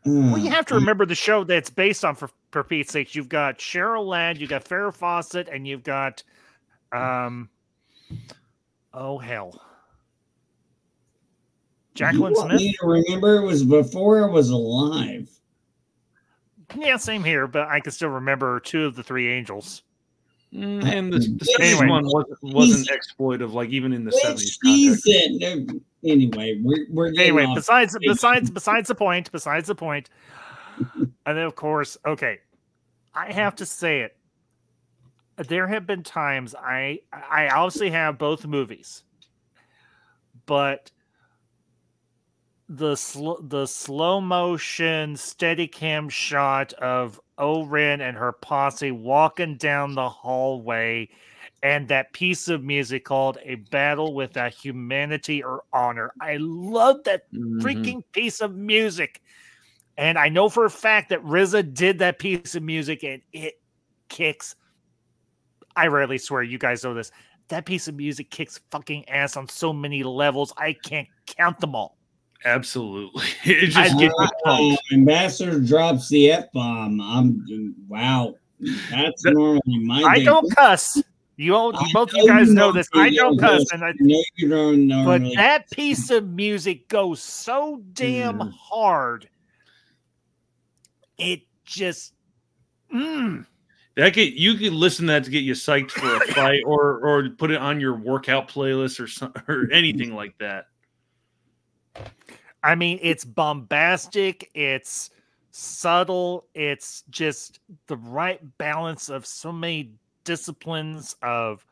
Well, you have to remember the show that's based on, for Pete's sake. You've got Cheryl Ladd, you've got Farrah Fawcett, and you've got, oh hell, Jacqueline Smith. You need to remember it was before I was alive. Yeah, same here, but I can still remember two of the three angels. And the second one wasn't exploitive, like even in the 70s. Anyway, we're anyway. Besides the point. And then, of course, okay, I have to say it. There have been times I obviously have both movies, but the slow motion Steadicam shot of Oren and her posse walking down the hallway, and that piece of music called A Battle Without Humanity or Honor. I love that freaking piece of music. And I know for a fact that RZA did that piece of music and it kicks. I rarely swear, you guys know this. That piece of music kicks fucking ass on so many levels. I can't count them all. Absolutely. It just gets me pumped. Ambassador drops the F-bomb. Wow. That's normally my I don't cuss. Both of you guys know this. I don't cuss. And you don't know. But that piece of music goes so damn hard. It just you could listen to that to get you psyched for a fight or put it on your workout playlist or anything like that. I mean, it's bombastic, it's subtle, it's just the right balance of so many disciplines of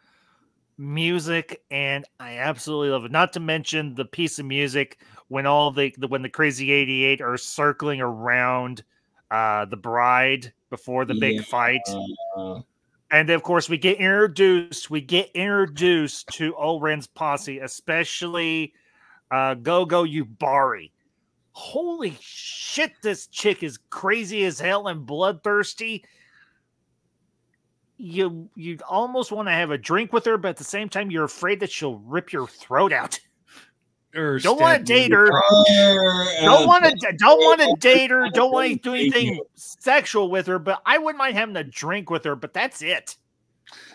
music, and I absolutely love it. Not to mention the piece of music when when the Crazy 88 are circling around the bride before the big fight. And of course, we get introduced to Ulren's posse, especially Gogo Yubari. Holy shit, this chick is crazy as hell and bloodthirsty. You almost want to have a drink with her, but at the same time, you're afraid that she'll rip your throat out. Don't want to date her. Don't want to date her. Don't want to do anything sexual with her. But I wouldn't mind having a drink with her. But that's it.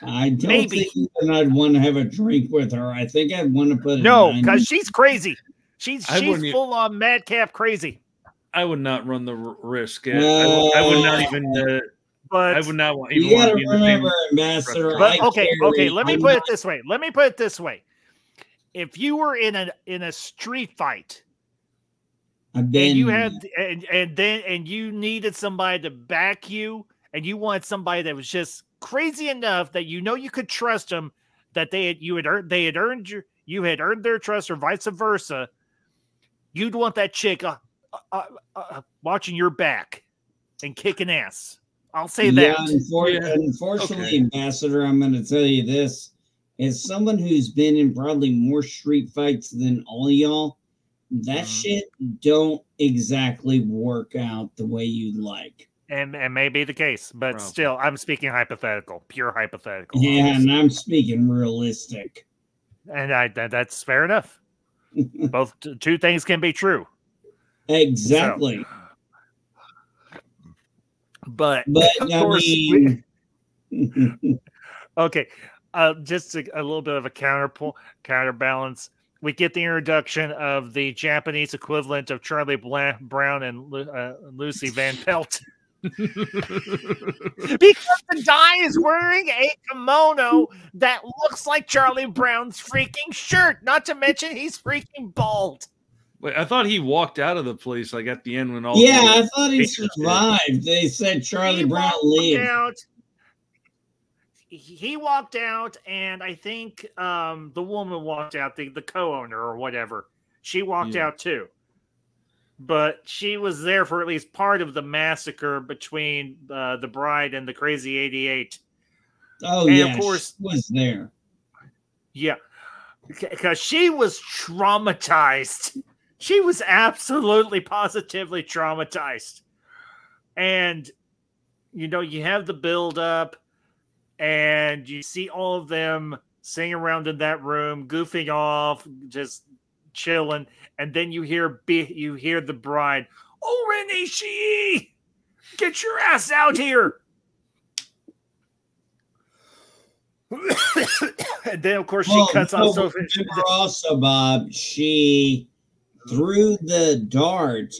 I don't think I'd want to have a drink with her. I think I'd want to put because she's crazy. She's full on madcap crazy. I would not run the risk. I would not even. But I would not want. You got to remember, Ambassador. But okay. Let me put it this way. If you were in a street fight, and you had and you needed somebody to back you, and you wanted somebody that was just crazy enough that you could trust them, that they had earned their trust, or vice versa, you'd want that chick watching your back and kicking ass. I'll say that. Unfortunately, Ambassador, I'm going to tell you this. As someone who's been in probably more street fights than all y'all, that shit don't exactly work out the way you'd like. And may be the case, but still, I'm speaking hypothetical, pure hypothetical. Yeah, honestly. And I'm speaking realistic. And that's fair enough. Both two things can be true. Exactly. So, but of I course, mean... okay. Just a little bit of a counterbalance. We get the introduction of the Japanese equivalent of Charlie Brown and Lucy Van Pelt. Because the guy is wearing a kimono that looks like Charlie Brown's freaking shirt. Not to mention he's freaking bald. Wait, I thought he walked out of the place like at the end when all. Yeah, I thought he survived. They said Charlie Brown lived. He walked out, and I think the woman walked out, the co-owner or whatever. She walked out too. But she was there for at least part of the massacre between the bride and the Crazy 88. Oh, and of course, she was there. Yeah, because she was traumatized. She was absolutely, positively traumatized. And, you have the build-up, and you see all of them sitting around in that room, goofing off, just chilling, and then you hear the bride, "Oh, Ishii, get your ass out here!" And then, of course, she cuts off Sophie. Also, Bob, she threw the dart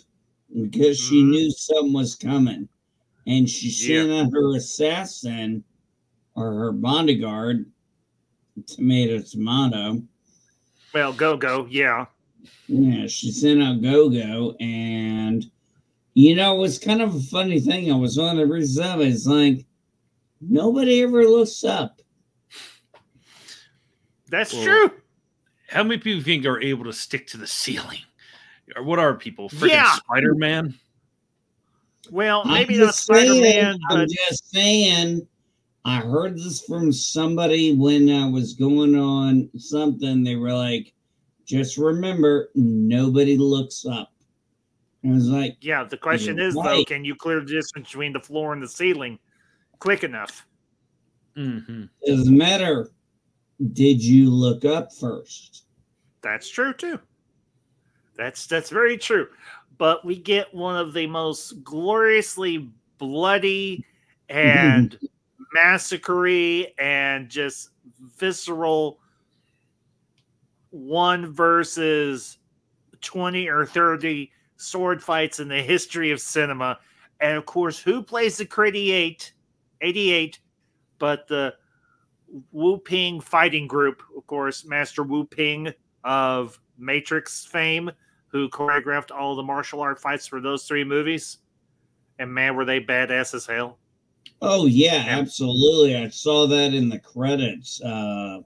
because she knew something was coming, and she sent out her assassin or her bodyguard, tomato. Well, Go-Go, yeah. Yeah, she sent out Go-Go, and, it was kind of a funny thing. I was on the reason of it. It's like, nobody ever looks up. That's true. How many people think are able to stick to the ceiling? Or what are people? Freaking Spider-Man? Well, maybe not Spider-Man, but... I'm just saying... I heard this from somebody when I was going on something. They were like, just remember, nobody looks up. And I was like, yeah, the question is, though, can you clear the distance between the floor and the ceiling quick enough? Doesn't matter. Did you look up first? That's true, too. That's very true. But we get one of the most gloriously bloody and... massacre and just visceral 1 versus 20 or 30 sword fights in the history of cinema. And of course, who plays the Crazy 88 but the Wu Ping fighting group, of course, Master Wu Ping of Matrix fame, who choreographed all the martial art fights for those 3 movies. And man, were they badass as hell. Oh, yeah, absolutely. I saw that in the credits. I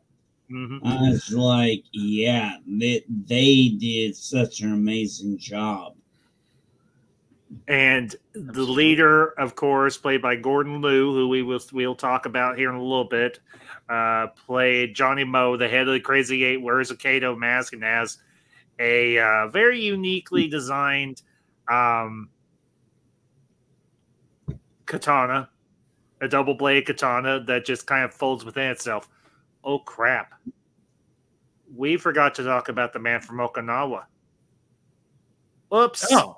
was like, yeah, they did such an amazing job. And the leader, of course, played by Gordon Liu, who we'll talk about here in a little bit, played Johnny Moe, the head of the Crazy Eight, wears a Kato mask and has a very uniquely designed katana, a double blade katana that just kind of folds within itself. Oh, crap. We forgot to talk about the man from Okinawa. Whoops. Oh.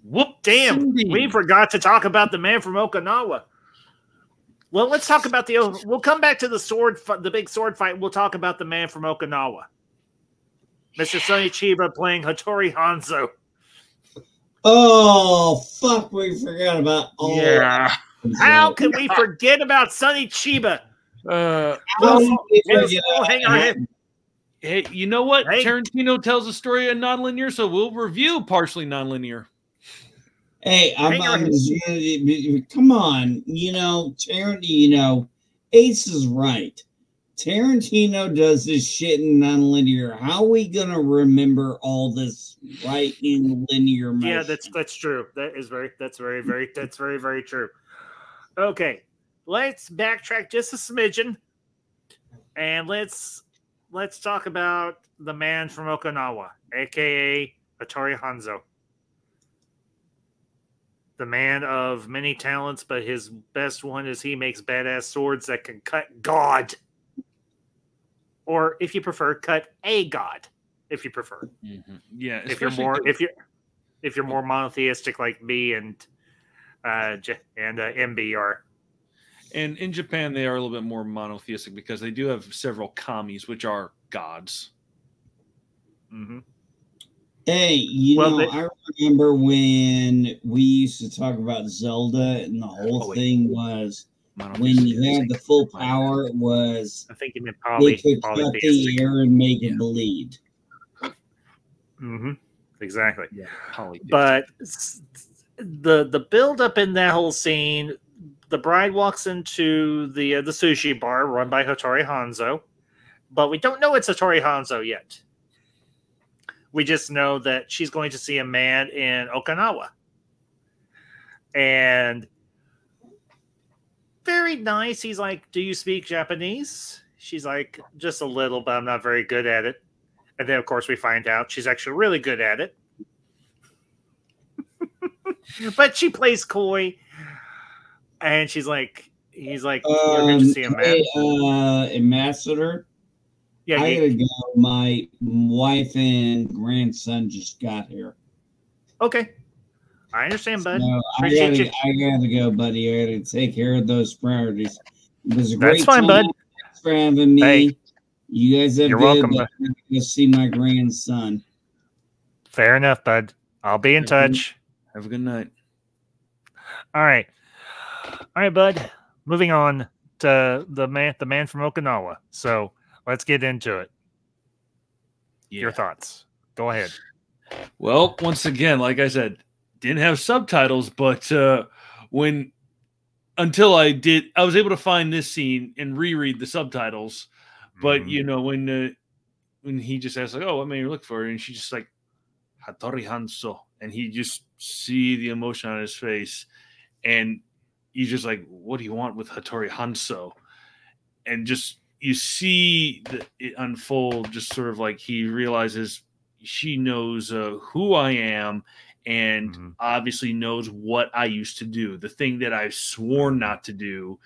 Whoop! Damn, Indeed. we forgot to talk about the man from Okinawa. Well, let's talk about we'll come back to the big sword fight. We'll talk about the man from Okinawa. Mr. Sonny Chiba playing Hattori Hanzo. Oh, fuck, we forgot about all Yeah. How can we forget about Sonny Chiba? How did we forget Hang on. Hey, you know what? Hey. Tarantino tells a story in nonlinear, so we'll review partially nonlinear. Hey, come on. Tarantino, Ace is right. Tarantino does this shit in nonlinear. How are we gonna remember all this right in linear motion? Yeah, that's true. That's very true. Okay, let's backtrack just a smidgen, and let's talk about the man from Okinawa, aka Hattori Hanzo. The man of many talents, but his best one is he makes badass swords that can cut God. Or if you prefer, cut a god. If you prefer. Mm-hmm. Yeah. If you're more monotheistic like me and MB are. And in Japan, they are a little bit more monotheistic because they do have several kamis, which are gods. Mm-hmm. Hey, I remember when we used to talk about Zelda, and the whole thing was when you had the full power, it was I think you meant they could cut the air and make it bleed. Mm-hmm. Exactly. Yeah, but the build up in that whole scene, the bride walks into the sushi bar run by Hattori Hanzo, but we don't know it's Hattori Hanzo yet. We just know that she's going to see a man in Okinawa. And very nice. He's like, "Do you speak Japanese?" She's like, "Just a little, but I'm not very good at it." And then, of course, we find out she's actually really good at it. But she plays coy. And he's like, "You're going to see a man." Hey, Ambassador. Yeah, I gotta go. My wife and grandson just got here. Okay, I understand, bud. So I gotta go, buddy. I gotta take care of those priorities. It was a great fine, time. bud. Thanks for having me. Hey, you guys have you're good. welcome, I'm gonna go see my grandson. Fair enough, bud. I'll be in touch. Have a good night. All right, bud. Moving on to the man from Okinawa. So let's get into it. Yeah. Your thoughts. Go ahead. Well, once again, like I said, didn't have subtitles, but until I did, I was able to find this scene and reread the subtitles. But when he just asked like, "Oh, what may you look for?" and she's just like, "Hattori Hanzo," and he just see the emotion on his face, and you just like, "What do you want with Hattori Hanzo?" And just you see it unfold, just sort of like he realizes she knows who I am, and obviously knows what I used to do, the thing that I've sworn not to do,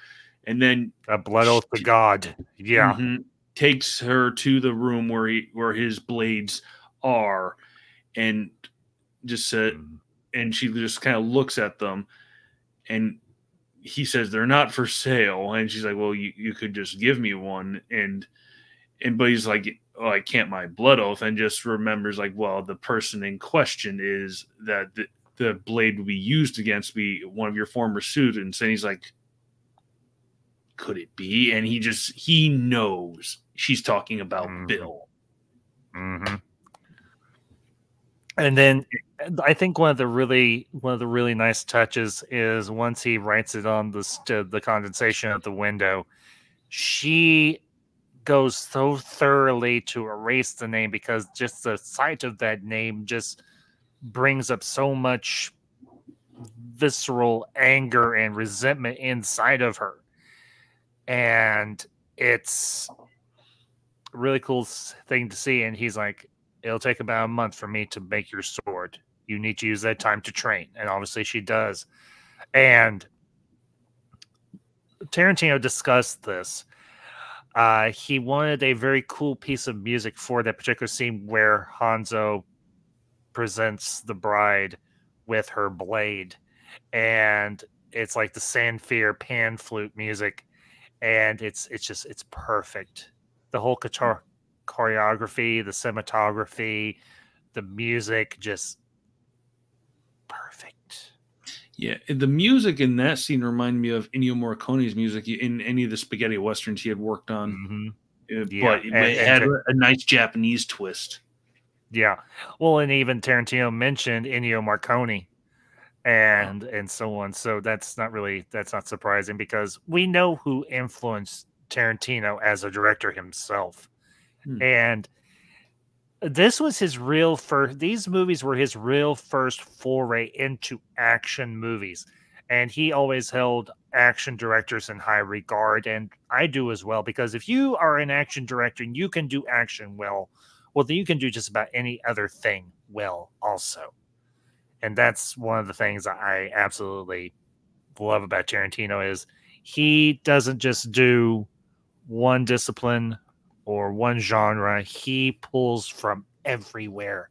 and then a blood oath to God. Yeah, takes her to the room where his blades are, and just and she just kind of looks at them, and he says they're not for sale, and she's like, "Well, you could just give me one," but he's like, "Oh, I can't, my blood oath," and just remembers like, well, the person in question is that the blade will be used against me, one of your former students, and he's like, could it be? And he knows she's talking about Bill. Mm-hmm. And then I think one of the really nice touches is once he writes it on the condensation at the window, she goes so thoroughly to erase the name because just the sight of that name just brings up so much visceral anger and resentment inside of her. And it's a really cool thing to see. And he's like, it'll take about a month for me to make your sword. You need to use that time to train. And obviously she does. And Tarantino discussed this. He wanted a very cool piece of music for that particular scene where Hanzo presents the bride with her blade. And it's like the Sandfear pan flute music. And it's perfect. The whole choreography, the cinematography, the music, just perfect. Yeah, the music in that scene reminded me of Ennio Morricone's music in any of the spaghetti westerns he had worked on. Mm-hmm. But it had a nice Japanese twist. Yeah. Well, and even Tarantino mentioned Ennio Morricone and so on. So that's not surprising because we know who influenced Tarantino as a director himself. And this was his real first, these movies were his real first foray into action movies. And he always held action directors in high regard. And I do as well, because if you are an action director and you can do action well, then you can do just about any other thing well also. And that's one of the things I absolutely love about Tarantino is he doesn't just do one discipline or one genre. He pulls from everywhere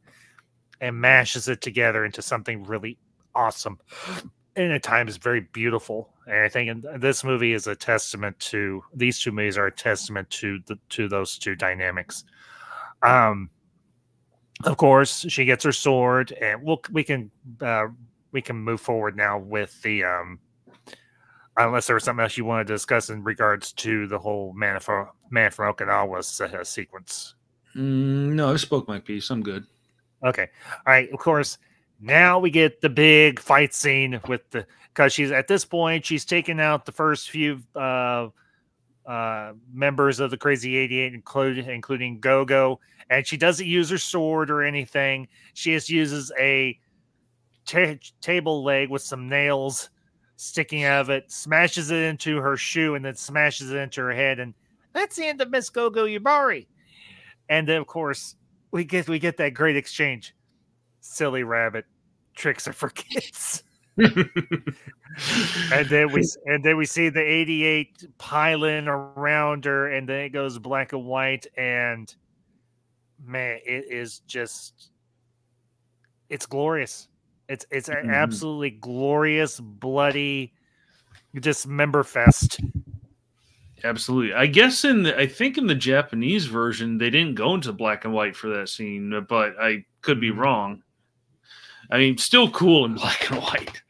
and mashes it together into something really awesome. And at times very beautiful. And I think this movie is a testament to, these two movies are a testament to those two dynamics. Of course, she gets her sword, and we can move forward now with the unless there was something else you want to discuss in regards to the whole Man from Okinawa sequence. No, I spoke my piece. I'm good. Okay, all right. Of course, now we get the big fight scene with because she's at this point she's taken out the first few members of the Crazy 88, including Go-Go, and she doesn't use her sword or anything. She just uses a table leg with some nails sticking out of it, smashes it into her shoe, and then smashes it into her head. And that's the end of Miss Go-Go Yubari. And then, of course, we get that great exchange. Silly rabbit tricks her for kids. and then we see the 88 piling around her, and then it goes black and white, and man, it's glorious. It's an absolutely glorious, bloody, dismember fest. Absolutely. I guess I think in the Japanese version they didn't go into black and white for that scene, but I could be wrong. I mean, still cool in black and white.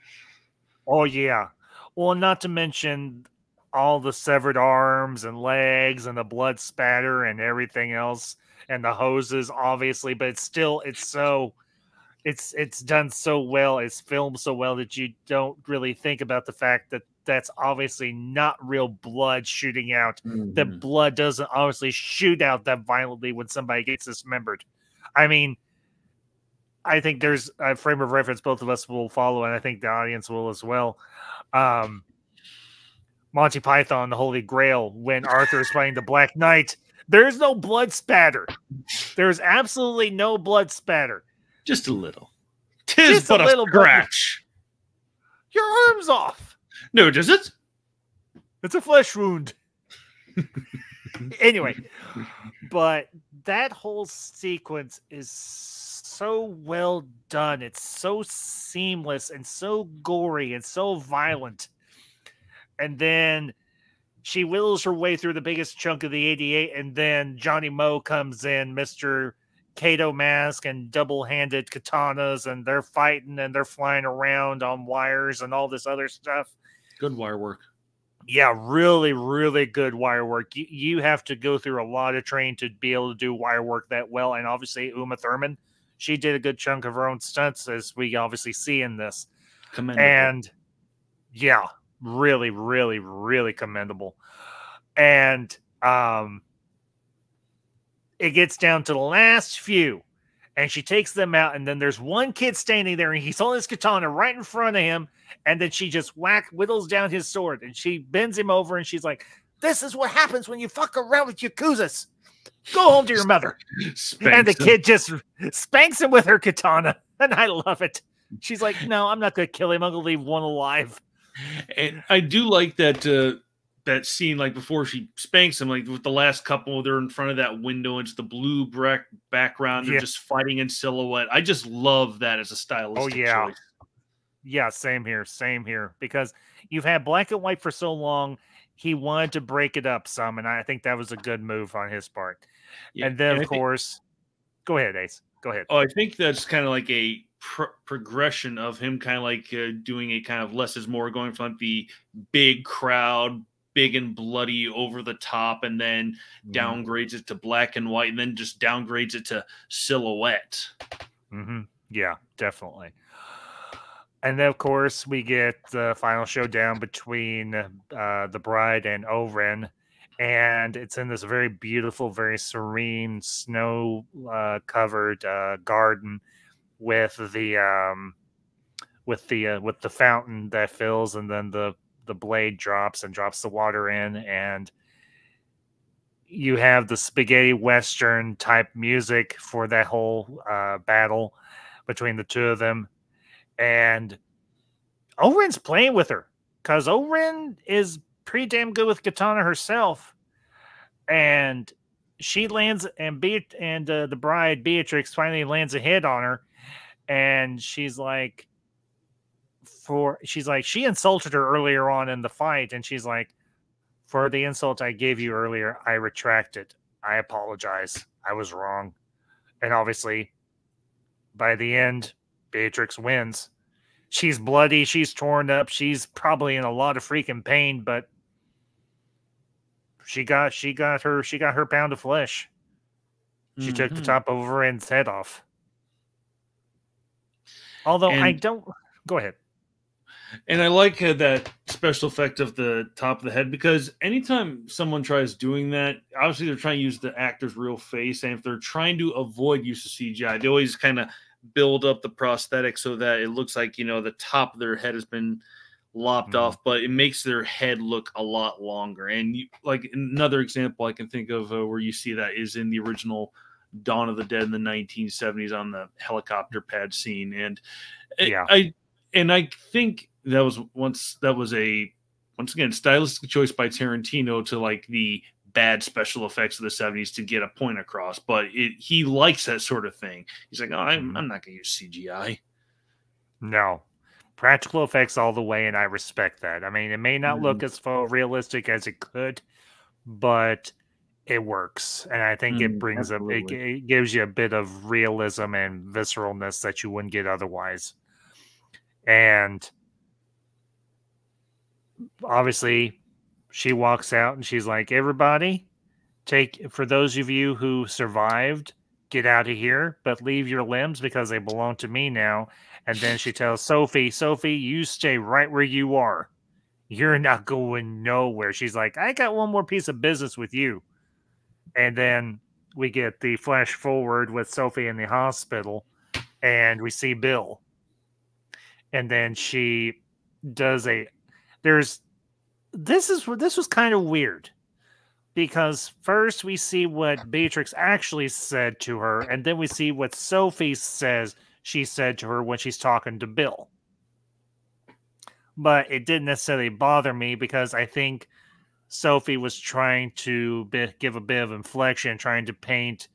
Oh yeah. Well, not to mention all the severed arms and legs and the blood spatter and everything else and the hoses, obviously, but it's done so well, it's filmed so well that you don't really think about the fact that that's obviously not real blood shooting out. The blood doesn't obviously shoot out that violently when somebody gets dismembered. I mean, I think there's a frame of reference both of us will follow, and I think the audience will as well. Monty Python, the Holy Grail, when Arthur is fighting the Black Knight, there's no blood spatter. There's absolutely no blood spatter. Just a little. Tis but a scratch. Your arm's off. No, does it? It's a flesh wound. Anyway, but that whole sequence is so well done. It's so seamless and so gory and so violent. And then she whittles her way through the biggest chunk of the 88, and then Johnny Moe comes in, Mr. Kato mask and double-handed katanas, and they're fighting and they're flying around on wires and all this other stuff. Good wire work. Yeah, really, really good wire work. You have to go through a lot of training to be able to do wire work that well. And obviously, Uma Thurman, she did a good chunk of her own stunts, as we obviously see in this. Commendable. And yeah, really, really, really commendable. And it gets down to the last few. and she takes them out, and then there's one kid standing there, and he's holding his katana right in front of him, and then she just whittles down his sword, and she bends him over, and she's like, "This is what happens when you fuck around with Yakuzas. Go home to your mother." And the kid just spanks him with her katana, and I love it. She's like, "No, I'm not going to kill him. I'm going to leave one alive." And I do like that that scene, like before she spanks him, like with the last couple, they're in front of that window. It's the blue background. They're just fighting in silhouette. I just love that as a stylistic choice. Yeah, same here. Because you've had black and white for so long, he wanted to break it up some, and I think that was a good move on his part. Yeah, and then, of course, go ahead, Ace. Go ahead. Oh, I think that's kind of like a progression of him kind of like doing a kind of less is more, going from like the big crowd, big and bloody, over the top, and then downgrades it to black and white, and then just downgrades it to silhouette. Yeah, definitely. And then, of course, we get the final showdown between the bride and Oren, and it's in this very beautiful, very serene, snow-covered garden with the fountain that fills, and then the blade drops the water in, and you have the spaghetti western type music for that whole battle between the two of them. And Oren's playing with her, because Oren is pretty damn good with katana herself. And she lands, and the bride, Beatrix, finally lands a hit on her. And she's like, she insulted her earlier on in the fight. And she's like, "For the insult I gave you earlier, I retract it. I apologize. I was wrong." And obviously, by the end, Beatrix wins. She's bloody. She's torn up. She's probably in a lot of freaking pain, but she got her pound of flesh. She took the top of Oren's head off. Although I don't... Go ahead. And I like that special effect of the top of the head, because anytime someone tries doing that, obviously they're trying to use the actor's real face, and if they're trying to avoid use of CGI, they always kind of build up the prosthetic so that it looks like, the top of their head has been lopped off, but it makes their head look a lot longer. And like another example I can think of where you see that is in the original Dawn of the Dead in the 1970s on the helicopter pad scene. And I think that was once again stylistic choice by Tarantino to like the bad special effects of the 70s to get a point across, but he likes that sort of thing. He's like, "Oh, I'm not going to use CGI." No, practical effects all the way, and I respect that. I mean, it may not look as realistic as it could, but it works, and I think it brings it gives you a bit of realism and visceralness that you wouldn't get otherwise. And obviously, she walks out and she's like, "Everybody, for those of you who survived, get out of here, but leave your limbs because they belong to me now." And then she tells Sophie, "You stay right where you are. You're not going nowhere." She's like, "I got one more piece of business with you." And then we get the flash forward with Sophie in the hospital, and we see Bill. And then she does this was kind of weird, because first we see what Beatrix actually said to her, and then we see what Sophie says she said to her when she's talking to Bill. But it didn't necessarily bother me, because I think Sophie was trying to give a bit of inflection, trying to paint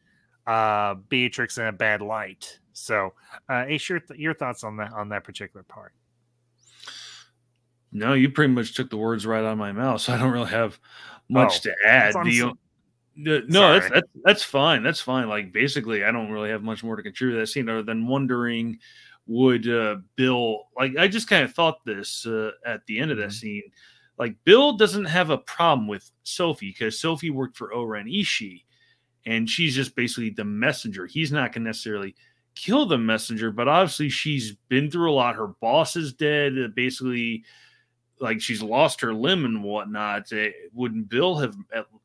Beatrix in a bad light. So, Ace, your thoughts on that particular part? No, you pretty much took the words right out of my mouth, so I don't really have much to add. No, that's fine. That's fine. Like, basically, I don't really have much more to contribute to that scene other than wondering, would Bill, like, I just kind of thought this at the end of that scene, like, Bill doesn't have a problem with Sophie because Sophie worked for Oren Ishii, and she's just basically the messenger. He's not going to necessarily kill the messenger, but obviously she's been through a lot. Her boss is dead. Basically, like she's lost her limb and whatnot. Wouldn't Bill have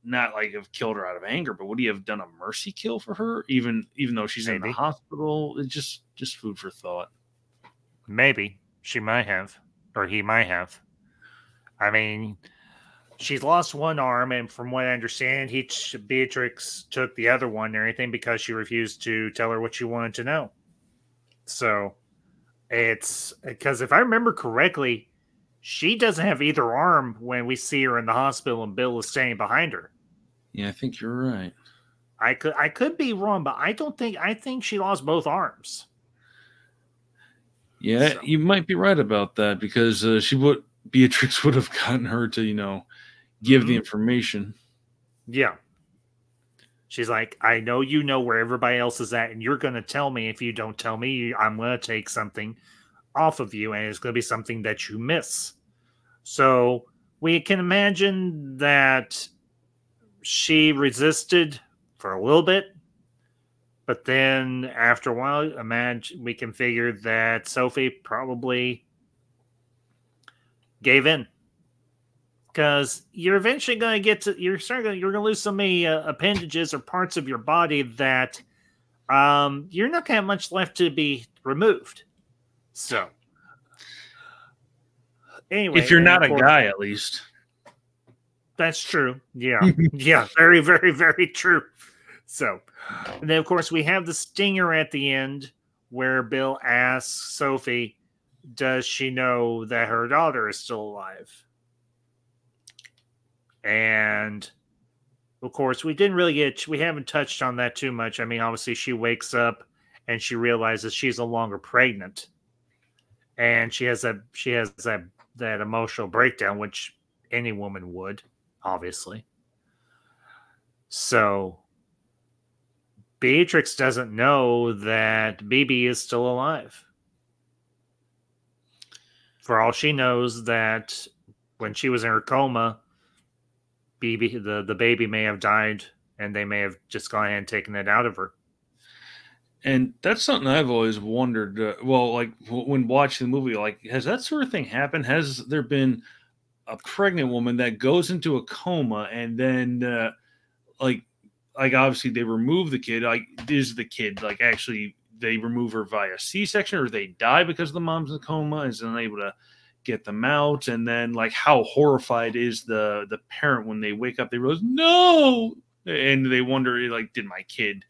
not like have killed her out of anger, but would he have done a mercy kill for her, even though she's in the hospital? It's just food for thought. Maybe she might have, or he might have. I mean, she's lost one arm, and from what I understand, Beatrix took the other one and everything because she refused to tell her what she wanted to know. So it's because if I remember correctly, she doesn't have either arm when we see her in the hospital and Bill is standing behind her. Yeah, I think you're right. I could be wrong, but I think she lost both arms. Yeah, so. You might be right about that because Beatrix would have gotten her to, give the information. Yeah. She's like, I know you know where everybody else is at, and you're going to tell me. If you don't tell me, I'm going to take something off of you, and it's going to be something that you miss. So we can imagine that she resisted for a little bit, but then after a while, we can figure that Sophie probably gave in. Because you're eventually going to you're going to lose so many appendages or parts of your body that you're not going to have much left to be removed. So, anyway, if you're not a guy, at least. That's true. Yeah, yeah, very, very, very true. So, and then of course we have the stinger at the end where Bill asks Sophie, "Does she know that her daughter is still alive?" And of course, we haven't touched on that too much. I mean, obviously, she wakes up and she realizes she's no longer pregnant, and she has that emotional breakdown, which any woman would, obviously. So Beatrix doesn't know that BB is still alive. For all she knows, that when she was in her coma, the baby may have died, and they may have just gone ahead and taken it out of her. And that's something I've always wondered. Like when watching the movie, like, has that sort of thing happened? Has there been a pregnant woman that goes into a coma and then, like obviously they remove the kid? Like, is the kid actually they remove her via C-section, or they die because the mom's in a coma and is unable to get them out? And then how horrified is the parent when they wake up, they realize no, and they wonder did my kid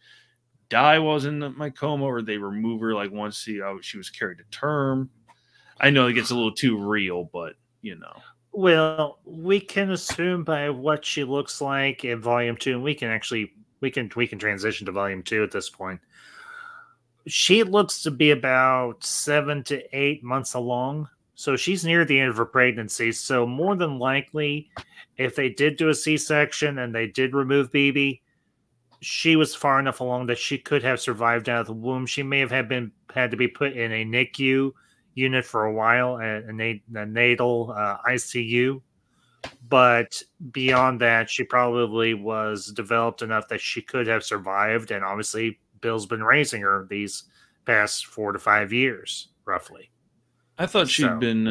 die while I was in my coma, or they remove her once she was carried to term? I know it gets a little too real, but well, we can assume by what she looks like in volume 2, and we can transition to volume 2 at this point. She looks to be about 7 to 8 months along. So she's near the end of her pregnancy. So more than likely, if they did do a C-section and they did remove BB, she was far enough along that she could have survived out of the womb. She may have had to be put in a NICU unit for a while, a natal ICU. But beyond that, she probably was developed enough that she could have survived. And obviously, Bill's been raising her these past 4 to 5 years, roughly. I thought she'd been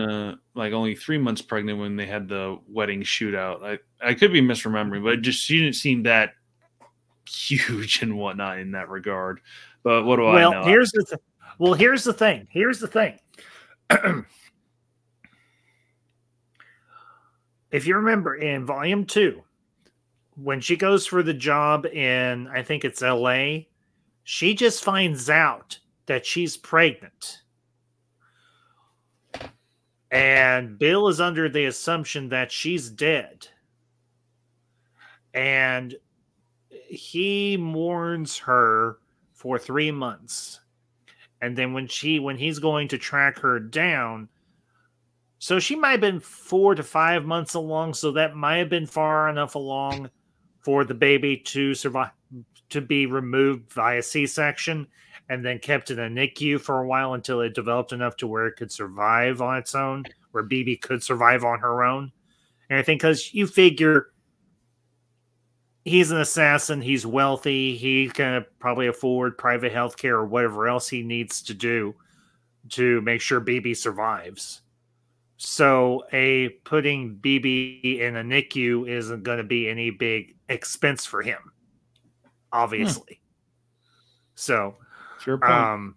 only 3 months pregnant when they had the wedding shootout. I could be misremembering, but she didn't seem that huge and whatnot in that regard. But what do I know? Here's the thing. Here's the thing. If you remember in volume 2, when she goes for the job in, I think it's LA, she just finds out that she's pregnant. And Bill is under the assumption that she's dead. And he mourns her for 3 months. And then when he's going to track her down, so she might have been 4 to 5 months along, so that might have been far enough along for the baby to survive, to be removed via C-section, and then kept in a NICU for a while until it developed enough to where it could survive on its own, where BB could survive on her own. And I think because you figure he's an assassin, he's wealthy, he can probably afford private health care or whatever else he needs to do to make sure BB survives. So putting BB in a NICU isn't going to be any big expense for him, obviously. So, fair point.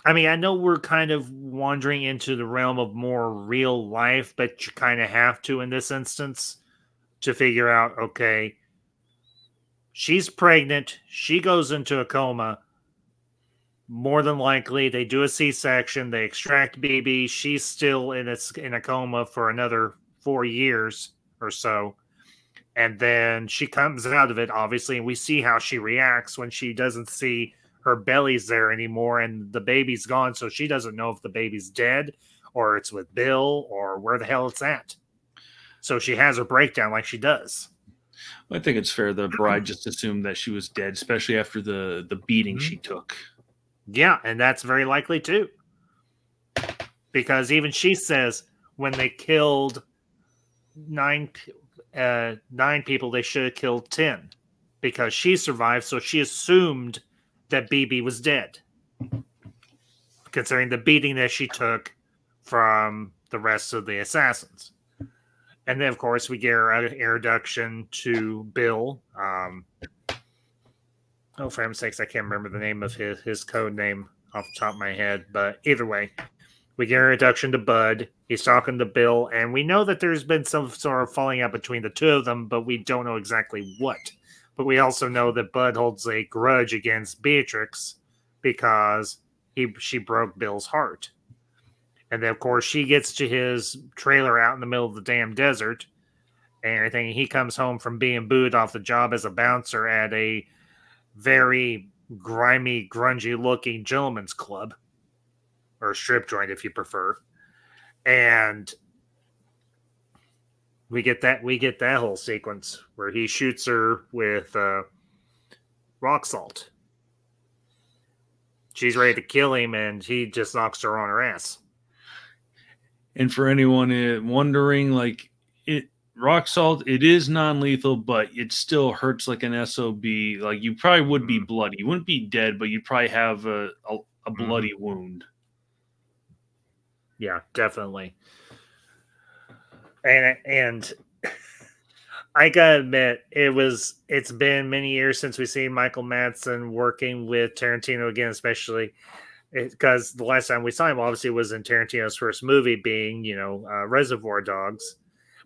I mean, I know we're kind of wandering into the realm of more real life, but you kind of have to in this instance to figure out, okay, she's pregnant, she goes into a coma. More than likely, they do a C-section, they extract BB, she's still in a coma for another 4 years or so. And then she comes out of it, obviously, and we see how she reacts when she doesn't see her belly's there anymore and the baby's gone, so she doesn't know if the baby's dead or it's with Bill or where the hell it's at. So she has her breakdown like she does. I think it's fair the bride just assumed that she was dead, especially after the beating she took. Yeah, and that's very likely too. Because even she says when they killed 9 people, they should have killed 10. Because she survived, so she assumed that BB was dead. Considering the beating that she took from the rest of the assassins. And then, of course, we get our introduction to Bill. For heaven's sakes, I can't remember the name of his code name off the top of my head. But either way, we get an introduction to Bud. He's talking to Bill. And we know that there's been some sort of falling out between the two of them, but we don't know exactly what. But we also know that Bud holds a grudge against Beatrix because she broke Bill's heart. And then, of course, she gets to his trailer out in the middle of the damn desert and everything. He comes home from being booed off the job as a bouncer at a very grimy, grungy-looking gentleman's club. Or strip joint, if you prefer. And we get that whole sequence where he shoots her with rock salt. She's ready to kill him, and he just knocks her on her ass. And for anyone wondering, like, rock salt, it is non-lethal, but it still hurts like an SOB. Like, you probably would be bloody. You wouldn't be dead, but you'd probably have a bloody wound. Yeah, definitely. And I gotta admit, it's been many years since we've seen Michael Madsen working with Tarantino again, especially because the last time we saw him obviously was in Tarantino's first movie, being Reservoir Dogs,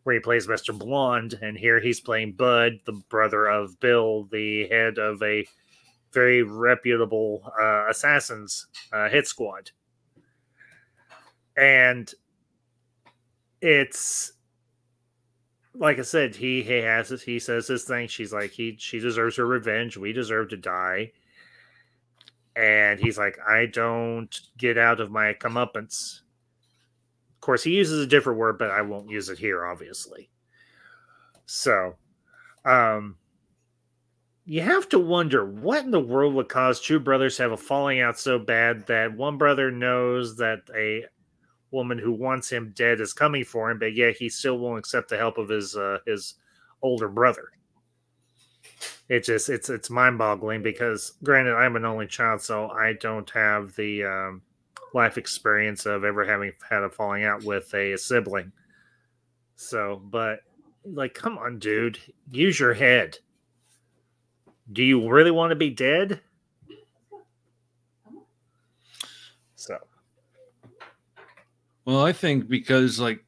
where he plays Mr. Blonde, and here he's playing Bud, the brother of Bill, the head of a very reputable assassins hit squad. And it's like I said, he says his thing. She's like, she deserves her revenge. We deserve to die. And he's like, I don't get out of my comeuppance. Of course, he uses a different word, but I won't use it here, obviously. So, you have to wonder what in the world would cause two brothers to have a falling out so bad that one brother knows that a woman who wants him dead is coming for him, but yet he still won't accept the help of his older brother. It's mind-boggling because, granted, I'm an only child, so I don't have the life experience of ever having had a falling out with a sibling. So, but like, come on, dude, use your head. Do you really want to be dead? So. Well, I think because like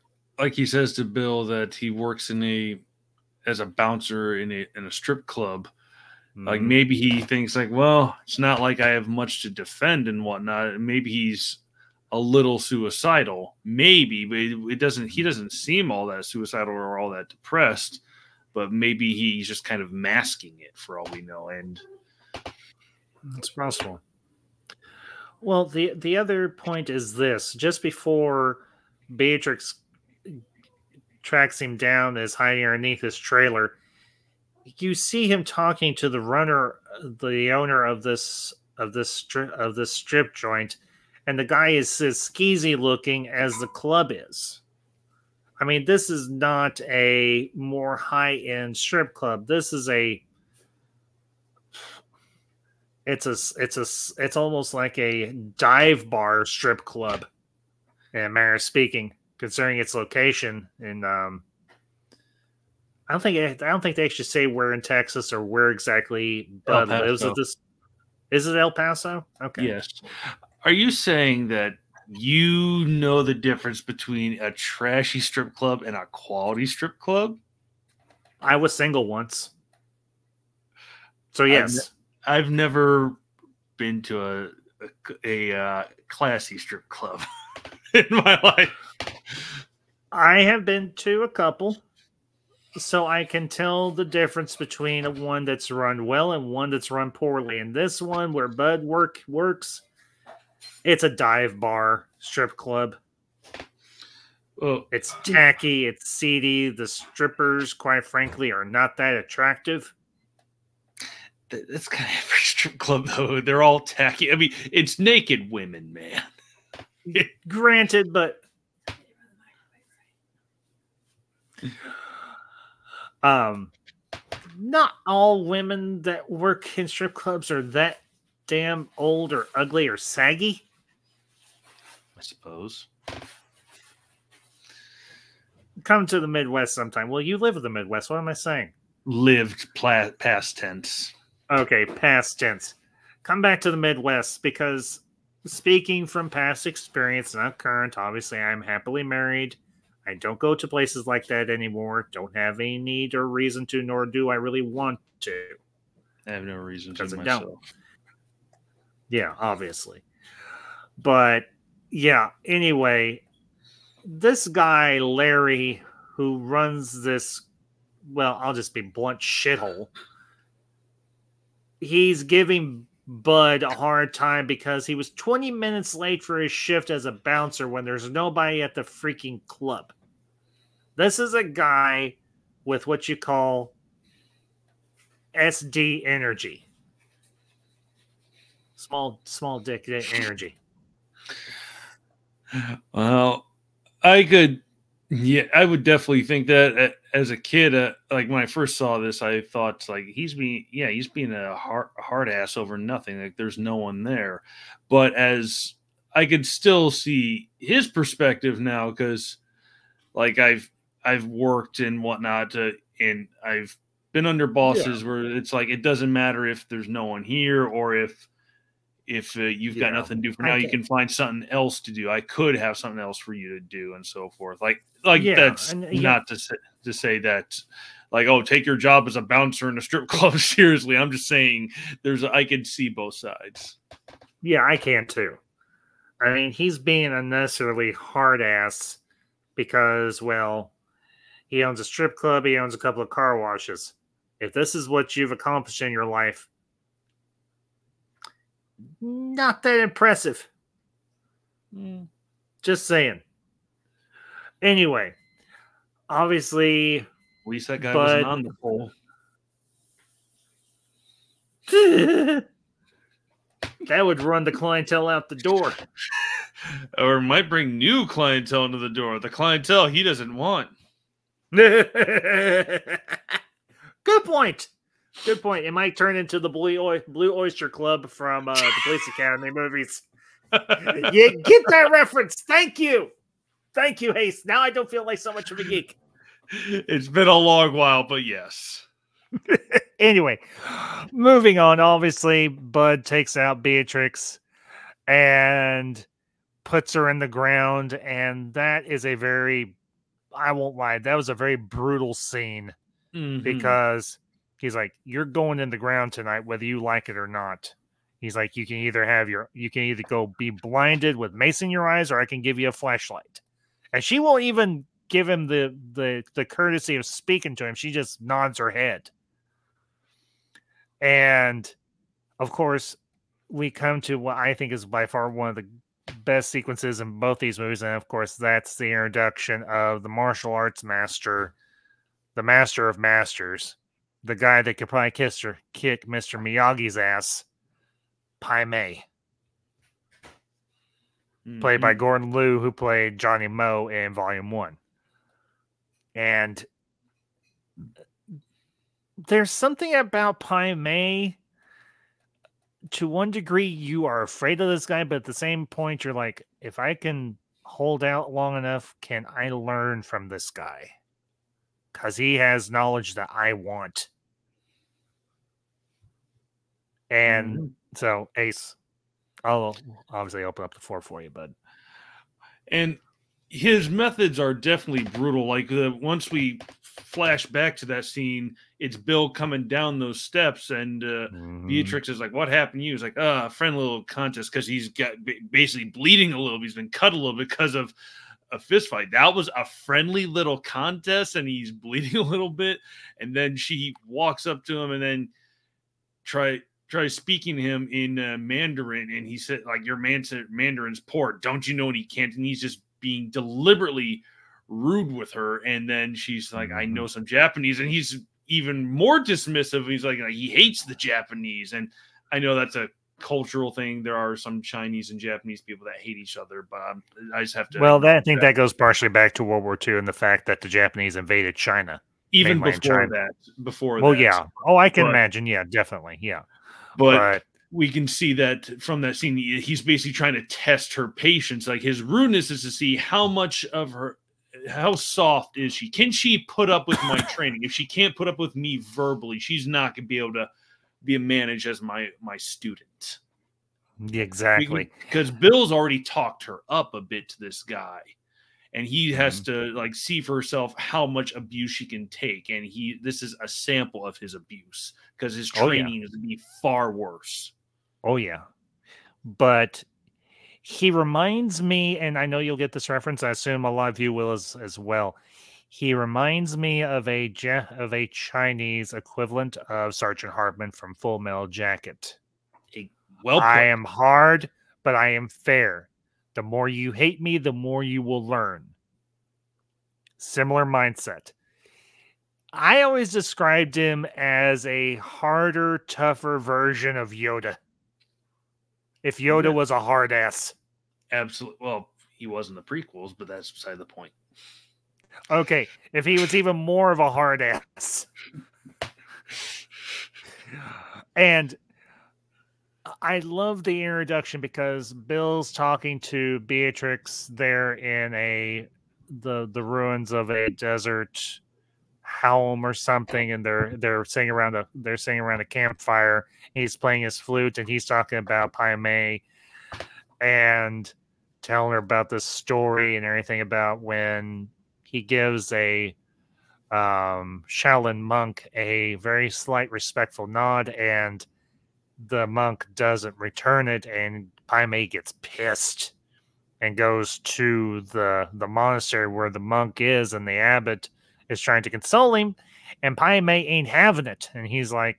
he says to Bill that he works as a bouncer in a strip club, like maybe he thinks like, well, it's not like I have much to defend and whatnot. Maybe he's a little suicidal, maybe, but he doesn't seem all that suicidal or all that depressed, but maybe he's just kind of masking it for all we know. And it's possible. Well, the other point is this. Just before Beatrix tracks him down as hiding underneath his trailer, you see him talking to the owner of this strip joint, and the guy is as skeezy looking as the club is. I mean, this is not a more high-end strip club. This is it's almost like a dive bar strip club. And manner of speaking, concerning its location, and I don't think they actually say where in Texas or where exactly Bud lives at this. Is it El Paso? Okay. Yes. Are you saying that you know the difference between a trashy strip club and a quality strip club? I was single once. So yes. I've never been to a classy strip club in my life. I have been to a couple, so I can tell the difference between one that's run well and one that's run poorly. And this one where Bud works, it's a dive bar strip club. Oh, it's tacky, it's seedy. The strippers, quite frankly, are not that attractive. That's kind of every strip club, though. They're all tacky. I mean, it's naked women, man. Granted, but not all women that work in strip clubs are that damn old or ugly or saggy. I suppose. Come to the Midwest sometime. Well, you live in the Midwest. What am I saying? Lived past tense. Okay, past tense. Come back to the Midwest because speaking from past experience, not current, obviously I'm happily married. I don't go to places like that anymore. Don't have any need or reason to, nor do I really want to. I have no reason to myself. Don't. Yeah, obviously. But yeah, anyway, this guy, Larry, who runs this, well, I'll just be blunt, shithole. He's giving Bud a hard time because he was 20 minutes late for his shift as a bouncer when there's nobody at the freaking club. This is a guy with what you call SD energy. Small dick energy. Well, I would definitely think that as a kid, like when I first saw this, I thought like he's being a hard ass over nothing. Like there's no one there, but as I could still see his perspective now, because like I've worked and whatnot, and I've been under bosses where it's like it doesn't matter if there's no one here or if you've got nothing to do for now, you can find something else to do. I could have something else for you to do and so forth. Like that's not to say that like, oh, take your job as a bouncer in a strip club seriously. I'm just saying I could see both sides. Yeah, I can too. I mean, he's being unnecessarily hard ass because, well, he owns a strip club, he owns a couple of car washes. If this is what you've accomplished in your life, not that impressive. Just saying. Anyway, obviously, at least that guy wasn't on the pole. That would run the clientele out the door. Or might bring new clientele into the door. The clientele he doesn't want. Good point. Good point. It might turn into the Blue Oyster Club from the Police Academy movies. You get that reference. Thank you. Thank you, Haste. Now I don't feel like so much of a geek. It's been a long while, but yes. Anyway, moving on. Obviously, Bud takes out Beatrix and puts her in the ground. And that is a very, I won't lie, that was a very brutal scene because he's like, you're going in the ground tonight, whether you like it or not. He's like, you can either go be blinded with mace in your eyes, or I can give you a flashlight. And she won't even give him the courtesy of speaking to him. She just nods her head. And of course, we come to what I think is by far one of the best sequences in both these movies. And of course, that's the introduction of the martial arts master, the master of masters, the guy that could probably kick Mr. Miyagi's ass, Pai Mei. Played by Gordon Liu, who played Johnny Mo in Volume 1. And there's something about Pai Mei. To one degree, you are afraid of this guy, but at the same point, you're like, if I can hold out long enough, can I learn from this guy? Because he has knowledge that I want. And so, Ace, I'll obviously open up the floor for you, bud. And his methods are definitely brutal. Like once we flash back to that scene, it's Bill coming down those steps, and Beatrix is like, "What happened to you?" He's like, "A friendly little contest," because he's got basically bleeding a little bit. He's been cut a little bit because of a fist fight. That was a friendly little contest, and he's bleeding a little bit. And then she walks up to him and then tries speaking to him in Mandarin, and he said, like, your Mandarin's poor. Don't you know what he can't? And he's just being deliberately rude with her. And then she's like, I know some Japanese, and he's even more dismissive. He's like he hates the Japanese. And I know that's a cultural thing. There are some Chinese and Japanese people that hate each other, but I just have to. Well, I think that goes partially back to World War II and the fact that the Japanese invaded China. Even before that. Well, yeah. Oh, I can imagine. Yeah, definitely. Yeah. But we can see that from that scene, he's basically trying to test her patience. Like, his rudeness is to see how much of her, how soft is she? Can she put up with my training? If she can't put up with me verbally, she's not going to be able to be managed as my student. Exactly. Because Bill's already talked her up a bit to this guy. And he has to like see for herself how much abuse she can take. And this is a sample of his abuse, because his training is to be far worse. Oh, yeah. But he reminds me, and I know you'll get this reference, I assume a lot of you will as well. He reminds me of a Chinese equivalent of Sergeant Hartman from Full Metal Jacket. I am hard, but I am fair. The more you hate me, the more you will learn. Similar mindset. I always described him as a harder, tougher version of Yoda. If Yoda was a hard ass. Absolutely. Well, he was in the prequels, but that's beside the point. Okay. If he was even more of a hard ass. And I love the introduction because Bill's talking to Beatrix there in the ruins of a desert home or something, and they're sitting around a campfire. He's playing his flute, and he's talking about Pai Mei and telling her about this story and everything about when he gives a Shaolin monk a very slight respectful nod, and the monk doesn't return it, and Pai Mei gets pissed and goes to the monastery where the monk is, and the abbot is trying to console him, and Pai Mei ain't having it. And he's like,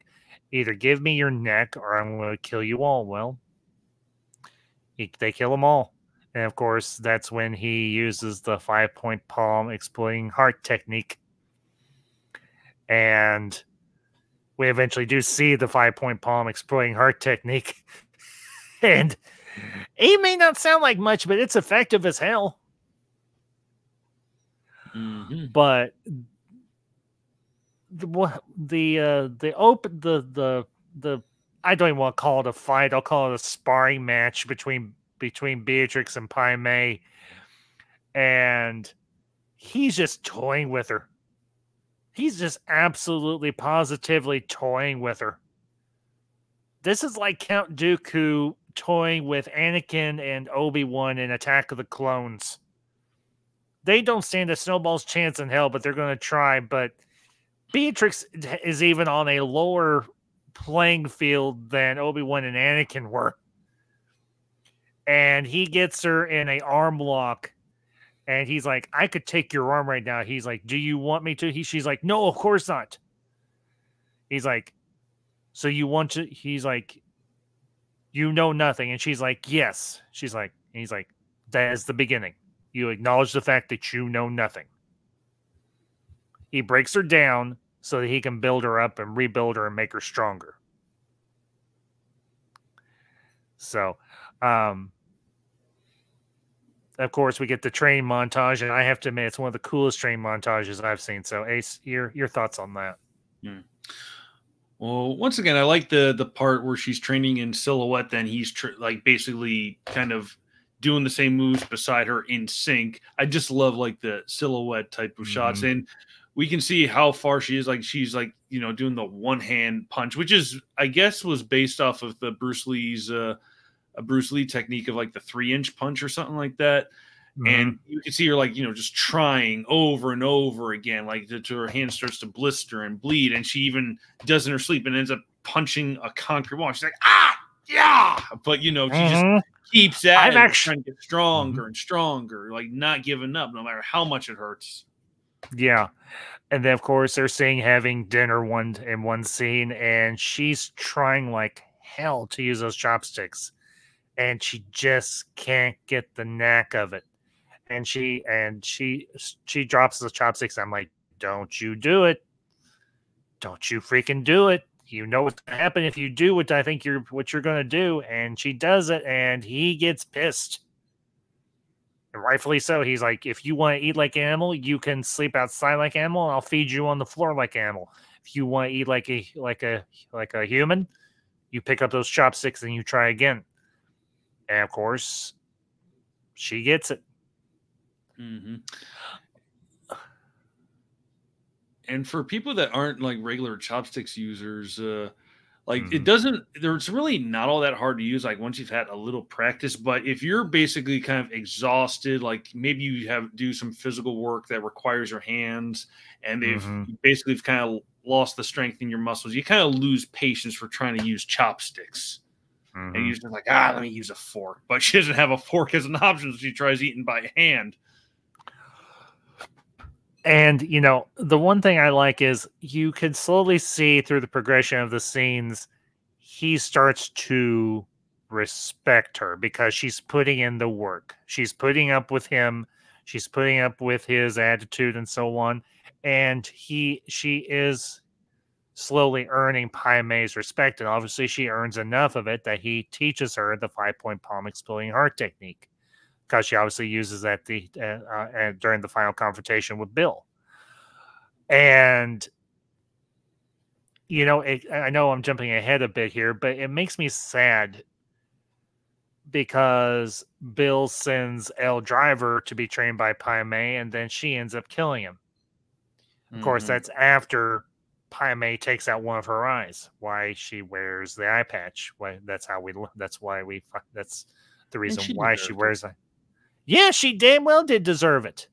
either give me your neck or I'm going to kill you all. Well, they kill them all. And of course, that's when he uses the 5-point palm exploding heart technique. And we eventually do see the 5-point palm exploding heart technique. And it may not sound like much, but it's effective as hell. But the I don't even want to call it a fight. I'll call it a sparring match between Beatrix and Pai Mei. And he's just toying with her. He's just absolutely positively toying with her. This is like Count Dooku toying with Anakin and Obi-Wan in Attack of the Clones. They don't stand a snowball's chance in hell, but they're going to try. But Beatrix is even on a lower playing field than Obi-Wan and Anakin were. And he gets her in an arm lock. And he's like, I could take your arm right now. He's like, do you want me to? She's like, no, of course not. He's like, so you want to? He's like, you know nothing. And she's like, yes. She's like, and he's like, that is the beginning. You acknowledge the fact that you know nothing. He breaks her down so that he can build her up and rebuild her and make her stronger. So, of course, we get the train montage, and I have to admit, it's one of the coolest train montages I've seen. So, Ace, your thoughts on that? Well, once again, I like the part where she's training in silhouette. Then he's like basically kind of doing the same moves beside her in sync. I just love like the silhouette type of shots, and we can see how far she is. Like she's like, you know, doing the one hand punch, which is, I guess, was based off of the Bruce Lee technique of like the 3-inch punch or something like that. And you can see her like, you know, just trying over and over again, like to her hand starts to blister and bleed. And she even does in her sleep and ends up punching a concrete wall. She's like, ah, yeah. But, you know, she just keeps at it, trying to get stronger and stronger, like not giving up no matter how much it hurts. Yeah. And then, of course, they're seeing having dinner in one scene, and she's trying like hell to use those chopsticks. And she just can't get the knack of it. And she drops the chopsticks. I'm like, don't you do it. Don't you freaking do it. You know what's going to happen if you do what I think what you're going to do. And she does it, and he gets pissed. And rightfully so. He's like, if you want to eat like an animal, you can sleep outside like an animal, and I'll feed you on the floor like an animal. If you want to eat like a human, you pick up those chopsticks and you try again. And of course, she gets it. And for people that aren't like regular chopsticks users, like it's really not all that hard to use. Like once you've had a little practice, but if you're basically kind of exhausted, like maybe you do some physical work that requires your hands, and they've basically kind of lost the strength in your muscles, you kind of lose patience for trying to use chopsticks. And you're just like, let me use a fork. But she doesn't have a fork as an option, so she tries eating by hand. And, you know, the one thing I like is you can slowly see through the progression of the scenes, he starts to respect her because she's putting in the work. She's putting up with him. She's putting up with his attitude and so on. And she is slowly earning Pai Mei's respect. And obviously she earns enough of it that he teaches her the 5-point palm exploding heart technique, because she obviously uses that during the final confrontation with Bill. And, you know, I know I'm jumping ahead a bit here, but it makes me sad because Bill sends El Driver to be trained by Pai Mei, and then she ends up killing him. Of course, that's after Pai Mei takes out one of her eyes. Why she wears the eye patch. That's the reason why she wears it. Yeah, she damn well did deserve it.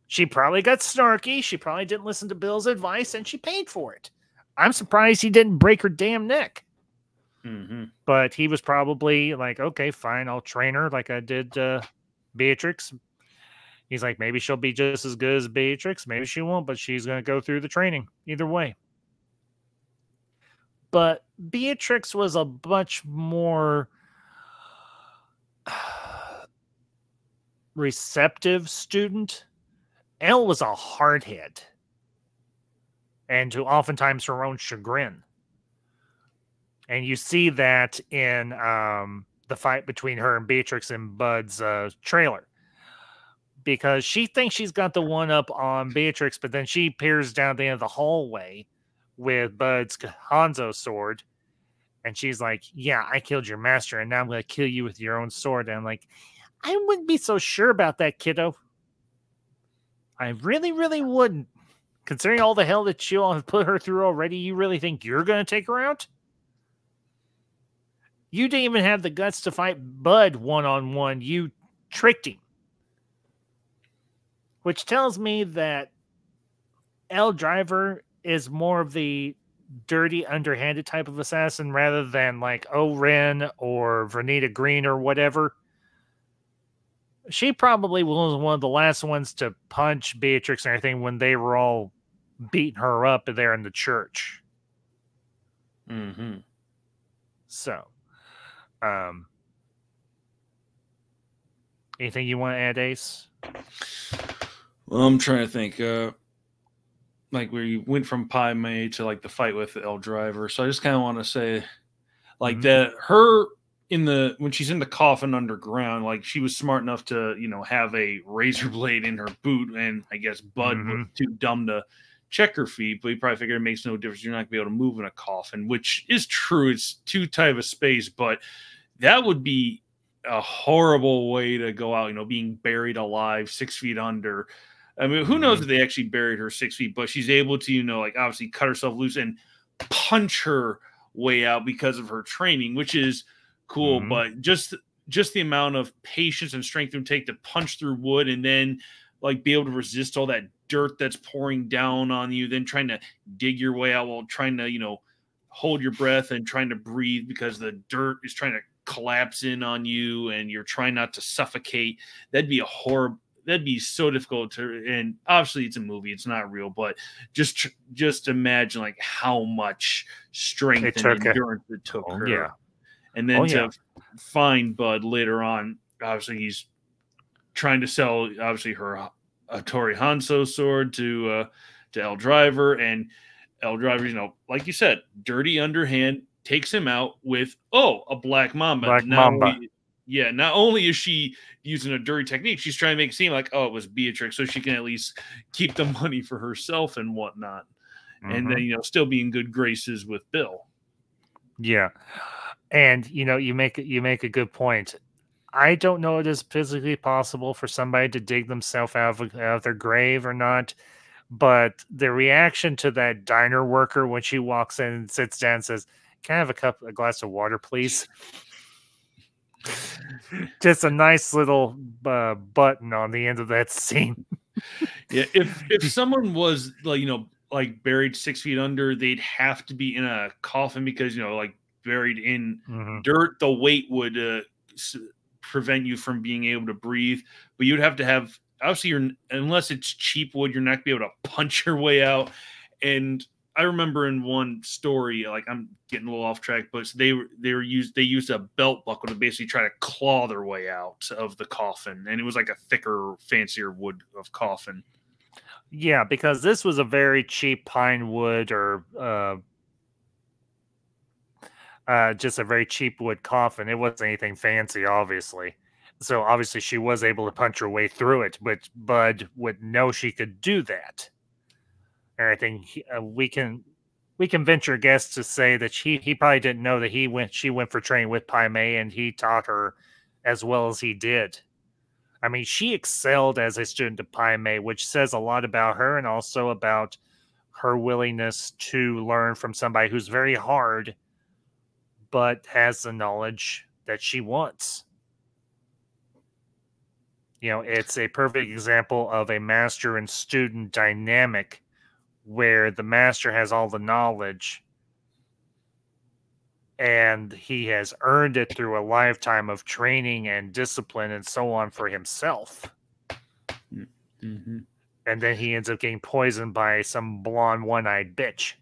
She probably got snarky. She probably didn't listen to Bill's advice, and she paid for it. I'm surprised he didn't break her damn neck. But he was probably like, okay, fine, I'll train her like I did Beatrix. He's like, maybe she'll be just as good as Beatrix. Maybe she won't, but she's going to go through the training either way. But Beatrix was a much more receptive student. Elle was a hardhead, and to oftentimes her own chagrin. And you see that in the fight between her and Beatrix in Bud's trailer, because she thinks she's got the one up on Beatrix, but then she peers down the end of the hallway with Bud's Hanzo sword, and she's like, yeah, I killed your master, and now I'm going to kill you with your own sword. And I'm like, I wouldn't be so sure about that, kiddo. I really, really wouldn't. Considering all the hell that you all have put her through already, you really think you're going to take her out? You didn't even have the guts to fight Bud one-on-one. You tricked him. Which tells me that El Driver is more of the dirty, underhanded type of assassin rather than like O-Ren or Vernita Green or whatever. She probably was one of the last ones to punch Beatrix and everything when they were all beating her up there in the church. So, anything you want to add, Ace? Well, I'm trying to think. Like we went from Pai Mei to like the fight with the El Driver. So I just kind of want to say, like that her when she's in the coffin underground, like she was smart enough to, you know, have a razor blade in her boot, and I guess Bud was too dumb to check her feet, but he probably figured it makes no difference. You're not gonna be able to move in a coffin, which is true. It's too tight of a space, but that would be a horrible way to go out, being buried alive 6 feet under. I mean, who knows if they actually buried her 6 feet, but she's able to, like obviously cut herself loose and punch her way out because of her training, which is cool. But just the amount of patience and strength it would take to punch through wood and then like be able to resist all that dirt that's pouring down on you, then trying to dig your way out while trying to, hold your breath and trying to breathe because the dirt is trying to collapse in on you and you're trying not to suffocate. That'd be that'd be so difficult to, and obviously it's a movie, it's not real, but just imagine like how much strength and endurance it took her. Yeah. And then to find Bud later on, obviously he's trying to sell obviously her Hattori Hanzo sword to El Driver, and El Driver, like you said, dirty underhand takes him out with a black mamba. Not only is she using a dirty technique, she's trying to make it seem like it was Beatrix, so she can at least keep the money for herself and whatnot, and then still be in good graces with Bill. Yeah, and you make a good point. I don't know if it is physically possible for somebody to dig themselves out of their grave or not, but the reaction to that diner worker when she walks in and sits down and says, "Can I have a glass of water, please?" Just a nice little button on the end of that scene. Yeah, if someone was like buried 6 feet under, they'd have to be in a coffin because like buried in dirt, the weight would prevent you from being able to breathe. But you'd have to have, obviously, unless it's cheap wood, you're not gonna be able to punch your way out. And I remember in one story, like I'm getting a little off track, but they used a belt buckle to basically try to claw their way out of the coffin, and it was like a thicker, fancier wood of coffin. Yeah, because this was a very cheap pine wood or just a very cheap wood coffin. It wasn't anything fancy, obviously. So obviously she was able to punch her way through it, but Bud would know she could do that. And I think we can venture a guess to say that he probably didn't know that she went for training with Pai Mei, and he taught her as well as he did. I mean, she excelled as a student of Pai Mei, which says a lot about her and also about her willingness to learn from somebody who's very hard, but has the knowledge that she wants. It's a perfect example of a master and student dynamic where the master has all the knowledge and he has earned it through a lifetime of training and discipline and so on for himself. And then he ends up getting poisoned by some blonde one-eyed bitch.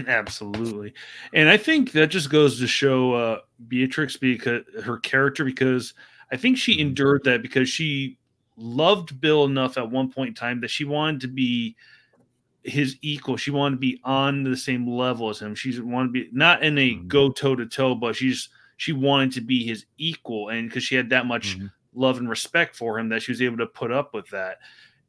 Absolutely. And I think that just goes to show Beatrix, because her character, because I think she endured that because she loved Bill enough at one point in time that she wanted to be his equal. She wanted to be on the same level as him. She wanted to be not in a go toe to toe, but she wanted to be his equal. And because she had that much love and respect for him, that she was able to put up with that.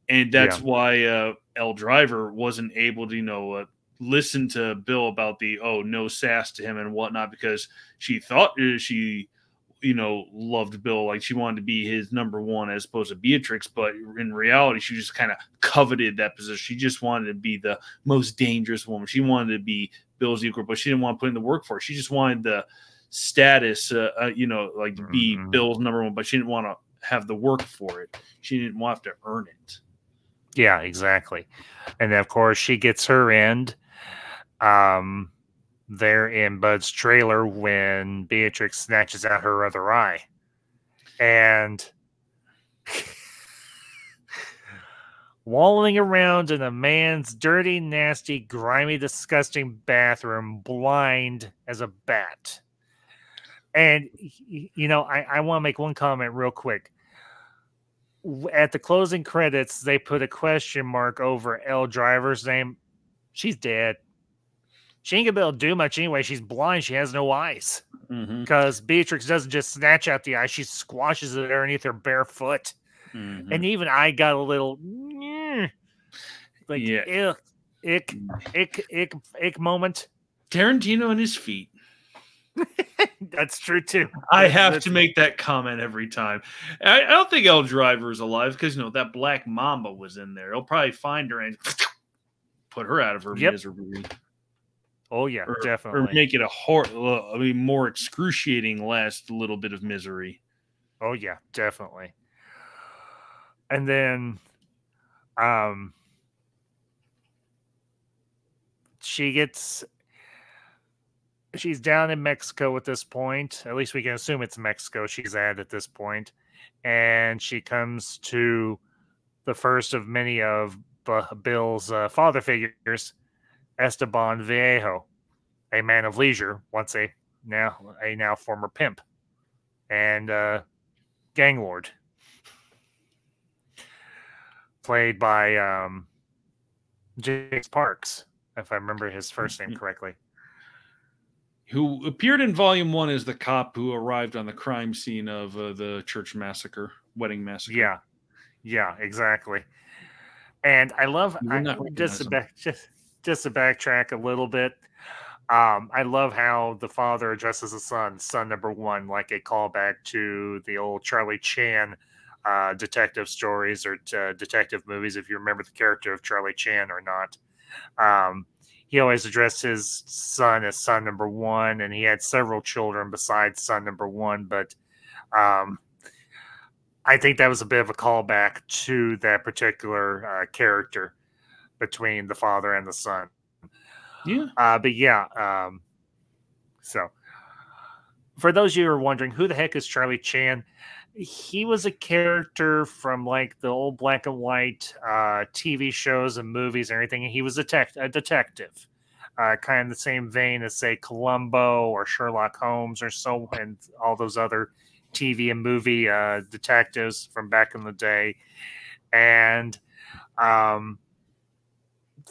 And that's why El Driver wasn't able to, listen to Bill about the, no sass to him and whatnot, because she thought she loved Bill, like she wanted to be his number one as opposed to Beatrix, but in reality she just kind of coveted that position. She just wanted to be the most dangerous woman. She wanted to be Bill's equal, but she didn't want to put in the work for it. She just wanted the status, like to be Bill's number one, but she didn't want to have the work for it. She didn't want to earn it. Yeah, exactly. And then, of course, she gets her end there in Bud's trailer when Beatrix snatches out her other eye. And wallowing around in a man's dirty, nasty, grimy, disgusting bathroom, blind as a bat. And, I want to make one comment real quick. At the closing credits, they put a question mark over El Driver's name. She's dead. She ain't gonna be able to do much anyway. She's blind. She has no eyes. Because Beatrix doesn't just snatch out the eye. She squashes it underneath her bare foot. And even I got a little ick moment. Tarantino and his feet. That's true too. I have to make that comment every time. I don't think El Driver is alive because that Black Mamba was in there. He'll probably find her and put her out of her misery. Oh yeah, or definitely. make it more excruciating last little bit of misery. Oh yeah, definitely. And then, she's down in Mexico at this point. At least we can assume it's Mexico she's at this point. And she comes to the first of many of Bill's father figures, Esteban Viejo, a man of leisure, once a now former pimp and gang lord, played by James Parks, if I remember his first name correctly. Who appeared in Volume 1 as the cop who arrived on the crime scene of the church massacre, wedding massacre. Yeah, exactly. And I love, just to backtrack a little bit, I love how the father addresses the son number one, like a callback to the old Charlie Chan detective stories or detective movies, if you remember the character of Charlie Chan or not. He always addressed his son as son number one, and he had several children besides son number one, but I think that was a bit of a callback to that particular character between the father and the son. Yeah. But yeah, so for those of you who are wondering, who the heck is Charlie Chan? He was a character from like the old black and white TV shows and movies and everything. He was a detective, kind of the same vein as, say, Columbo or Sherlock Holmes or so, and all those other TV and movie detectives from back in the day. And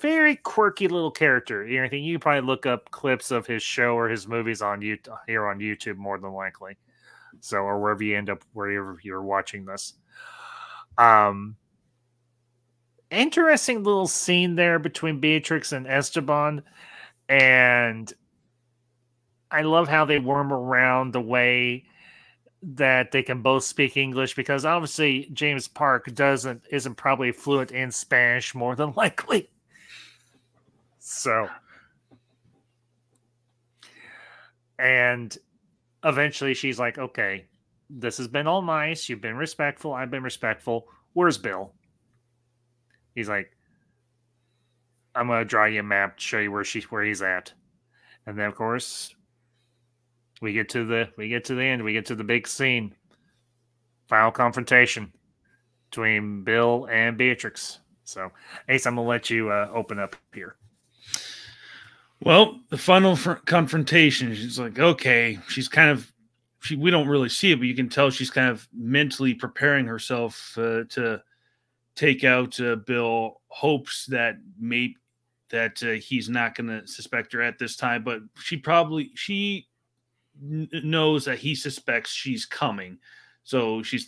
very quirky little character. You can probably look up clips of his show or his movies on YouTube more than likely. So, or wherever you end up, wherever you're watching this. Interesting little scene there between Beatrix and Esteban. And I love how they worm around the way that they can both speak English, because obviously James Park isn't probably fluent in Spanish more than likely. So, and eventually she's like, okay, this has been all nice. You've been respectful. I've been respectful. Where's Bill? He's like, I'm going to draw you a map to show you where he's at. And then, of course, we get to the end. We get to the big scene. Final confrontation between Bill and Beatrix. So, Ace, I'm going to let you open up here. Well, the final confrontation, she's like, okay, we don't really see it, but you can tell she's kind of mentally preparing herself to take out Bill. Hopes that he's not going to suspect her at this time, but she knows that he suspects she's coming. So she's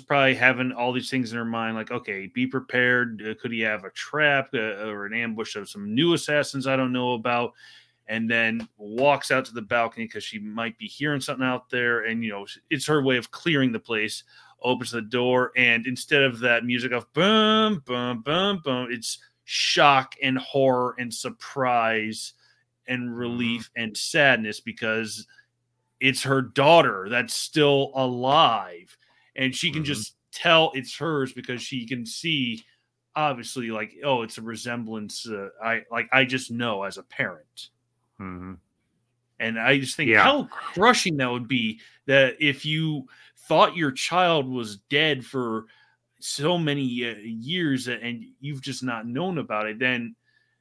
probably having all these things in her mind, like, okay, be prepared. Could he have a trap or an ambush of some new assassins I don't know about? And then walks out to the balcony because she might be hearing something out there. And, it's her way of clearing the place. Opens the door, and instead of that music of boom, boom, boom, boom, it's shock and horror and surprise and relief and sadness, because it's her daughter that's still alive, and she can just tell it's hers because she can see, obviously, like, oh, it's a resemblance. I just know as a parent. And I just think how crushing that would be, that if you thought your child was dead for so many years and you've just not known about it, then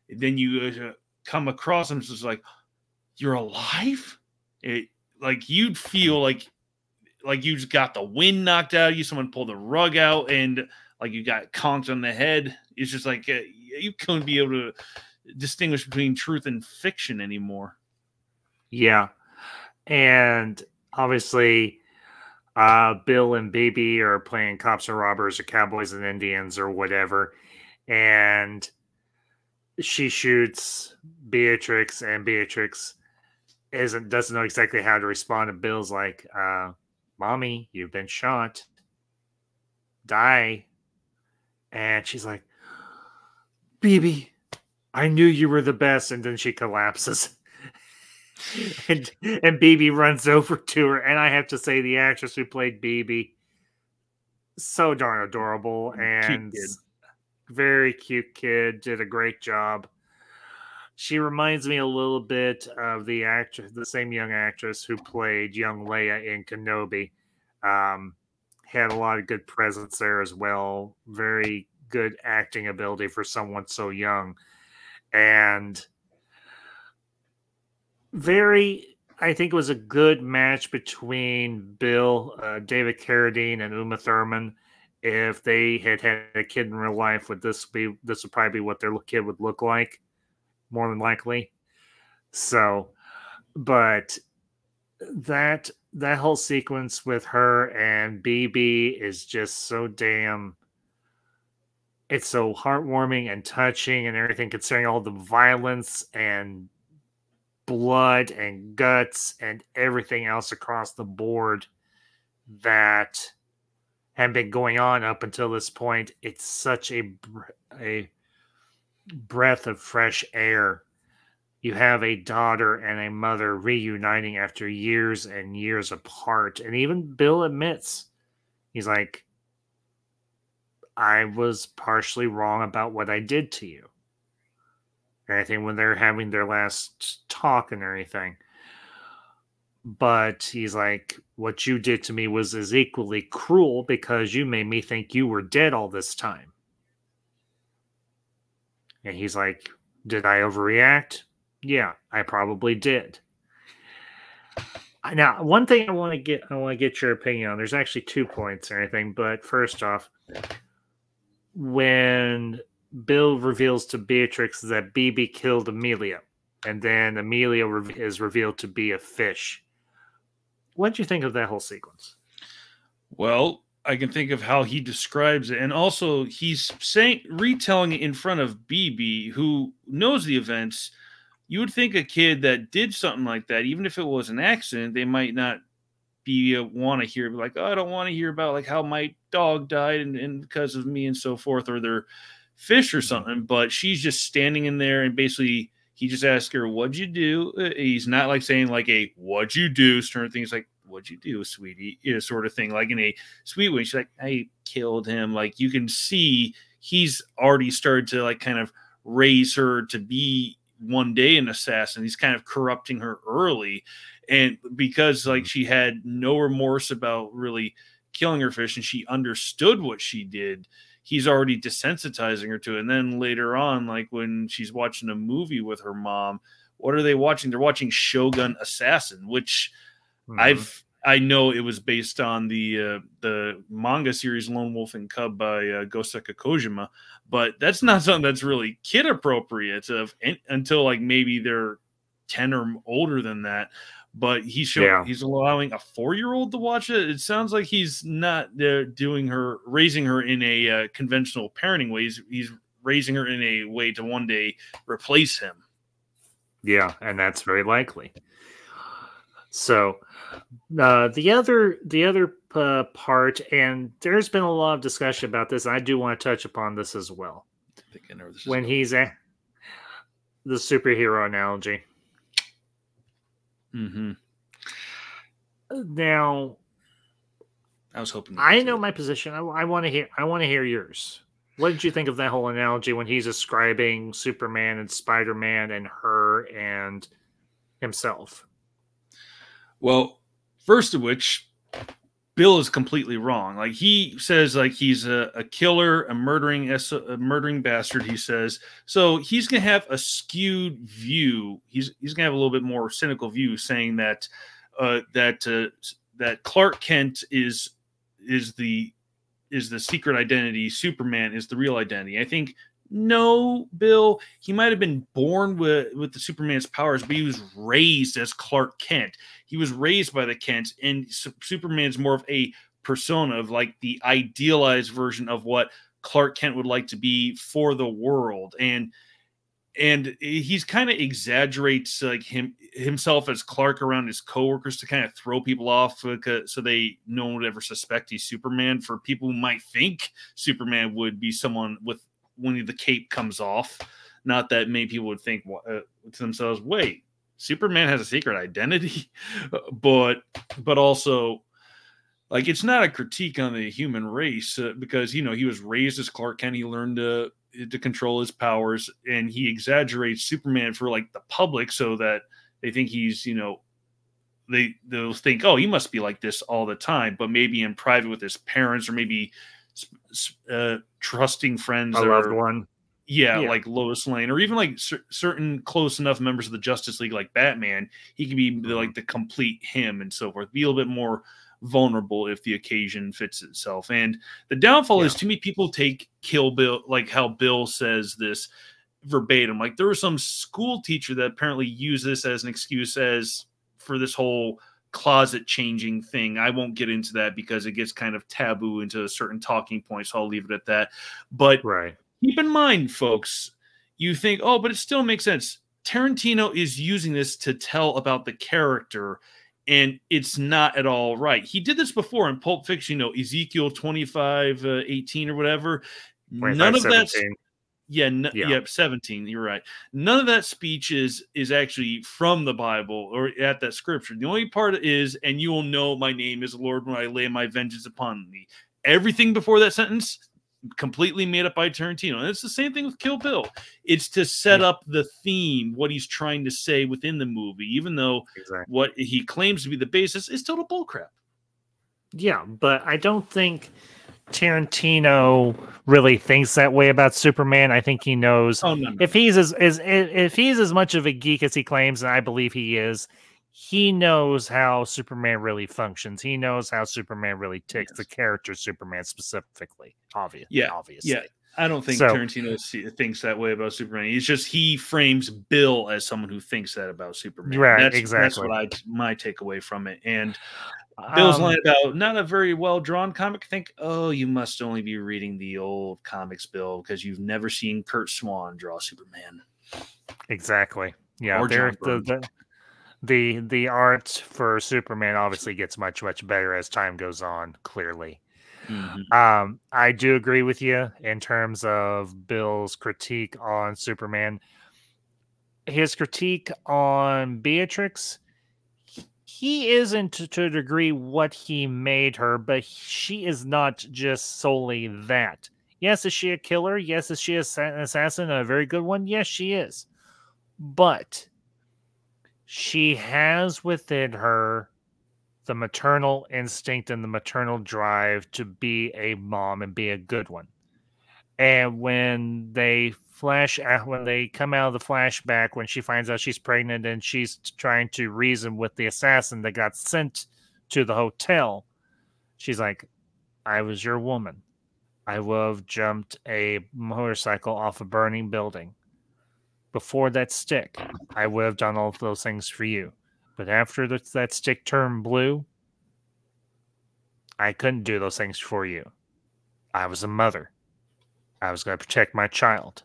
you come across them, it's just like, you're alive. Like, you'd feel like you just got the wind knocked out of you. Someone pulled the rug out, and like you got conked on the head. It's just like you couldn't be able to distinguish between truth and fiction anymore. Yeah, and obviously, Bill and Baby are playing cops and robbers or cowboys and Indians or whatever, and she shoots Beatrix, and Beatrix doesn't know exactly how to respond. And Bill's like, "Mommy, you've been shot. Die." And she's like, "BB, I knew you were the best." And then she collapses. and BB runs over to her. And I have to say, the actress who played BB, so darn adorable and very cute kid, did a great job. She reminds me a little bit of the actress, the same young actress who played young Leia in Kenobi. Had a lot of good presence there as well. Very good acting ability for someone so young. And I think it was a good match between Bill, David Carradine, and Uma Thurman. If they had a kid in real life, this would probably be what their kid would look like, more than likely. So, but that whole sequence with her and BB is just so damn. It's so heartwarming and touching and everything, considering all the violence and blood and guts and everything else across the board that had been going on up until this point. It's such a breath of fresh air. You have a daughter and a mother reuniting after years and years apart. And even Bill admits, he's like, I was partially wrong about what I did to you. Anything when they're having their last talk and everything. But he's like, what you did to me was as equally cruel because you made me think you were dead all this time. And he's like, did I overreact? Yeah, I probably did. Now, one thing I want to get your opinion on. There's actually 2 points or anything, but first off, when Bill reveals to Beatrix that BB killed Amelia, and then Amelia is revealed to be a fish. What did you think of that whole sequence? Well, I can think of how he describes it, and also he's retelling it in front of BB, who knows the events. You would think a kid that did something like that, even if it was an accident, they might not want to hear like, oh, I don't want to hear about like how my dog died and because of me and so forth, or their fish or something. But she's just standing in there, and basically he just asks her, what'd you do? He's not like saying like a what'd you do certain things, like what'd you do, sweetie, sort of thing, like in a sweet way. She's like, I killed him. Like you can see he's already started to like kind of raise her to be one day an assassin. He's kind of corrupting her early. And because like she had no remorse about really killing her fish and she understood what she did, he's already desensitizing her to it. And then later on, like when she's watching a movie with her mom, what are they watching? They're watching Shogun Assassin, which I know it was based on the manga series Lone Wolf and Cub by Goseki Kojima, but that's not something that's really kid appropriate until like maybe they're 10 or older than that. But he's allowing a 4-year-old to watch it. It sounds like he's not raising her in a conventional parenting way. He's raising her in a way to one day replace him. Yeah, and that's very likely. So the other part, and there's been a lot of discussion about this, and I do want to touch upon this as well. I think I know this. When he's the superhero analogy. Mm-hmm. Now, I was hoping. I know my position. I want to hear yours. What did you think of that whole analogy when he's describing Superman and Spider-Man and her and himself? Well, first of which, Bill is completely wrong. Like he says, like he's a killer, a murdering bastard. He says so. He's gonna have a skewed view. He's gonna have a little bit more cynical view, saying that that Clark Kent is the secret identity. Superman is the real identity. I think. No, Bill, he might have been born with the Superman's powers, but he was raised as Clark Kent. He was raised by the Kents, and Superman's more of a persona of like the idealized version of what Clark Kent would like to be for the world. And and he's kind of exaggerates like himself as Clark around his coworkers to kind of throw people off, so they no one would ever suspect he's Superman. For people who might think Superman would be someone with when the cape comes off, not that many people would think to themselves, "Wait, Superman has a secret identity," but also. Like, it's not a critique on the human race because, he was raised as Clark Kent. He learned to control his powers, and he exaggerates Superman for, like, the public so that they think he's, they'll think, oh, he must be like this all the time. But maybe in private with his parents or maybe trusting friends. A loved one. Yeah, like Lois Lane, or even like certain close enough members of the Justice League, like Batman. He can be like the complete him and so forth. Be a little bit more vulnerable if the occasion fits itself. And the downfall is too many people take Kill Bill, like how Bill says this verbatim. Like there was some school teacher that apparently used this as an excuse as for this whole closet changing thing. I won't get into that because it gets kind of taboo into a certain talking point, so I'll leave it at that. But keep in mind, folks, you think, oh, but it still makes sense. Tarantino is using this to tell about the character, and it's not at all right. He did this before in Pulp Fiction, Ezekiel 25:18 or whatever. None of that. Yeah, 17. You're right. None of that speech is actually from the Bible or at that scripture. The only part is, and you will know my name is the Lord when I lay my vengeance upon thee. Everything before that sentence, completely made up by Tarantino. And it's the same thing with Kill Bill. It's to set up the theme, what he's trying to say within the movie, even though what he claims to be the basis is total bullcrap. Yeah, but I don't think Tarantino really thinks that way about Superman. I think he knows if he's as much of a geek as he claims, and I believe he is, he knows how Superman really functions. He knows how Superman really ticks, the character Superman specifically. Obviously. Yeah. I don't think Tarantino thinks that way about Superman. It's just he frames Bill as someone who thinks that about Superman. Right, That's what my takeaway from it. And Bill's line about not a very well-drawn comic. I think, oh, you must only be reading the old comics, Bill, because you've never seen Kurt Swan draw Superman. Exactly. Yeah, or the art for Superman obviously gets much, much better as time goes on, clearly. Mm-hmm. I do agree with you in terms of Bill's critique on Superman. His critique on Beatrix, he isn't to a degree what he made her, but she is not just solely that. Yes, is she a killer? Yes, is she an assassin, a very good one? Yes, she is. But she has within her the maternal instinct and the maternal drive to be a mom and be a good one. And when they come out of the flashback, when she finds out she's pregnant and she's trying to reason with the assassin that got sent to the hotel, she's like, I was your woman. I would have jumped a motorcycle off a burning building. Before that stick, I would have done all of those things for you. But after that stick turned blue, I couldn't do those things for you. I was a mother. I was going to protect my child.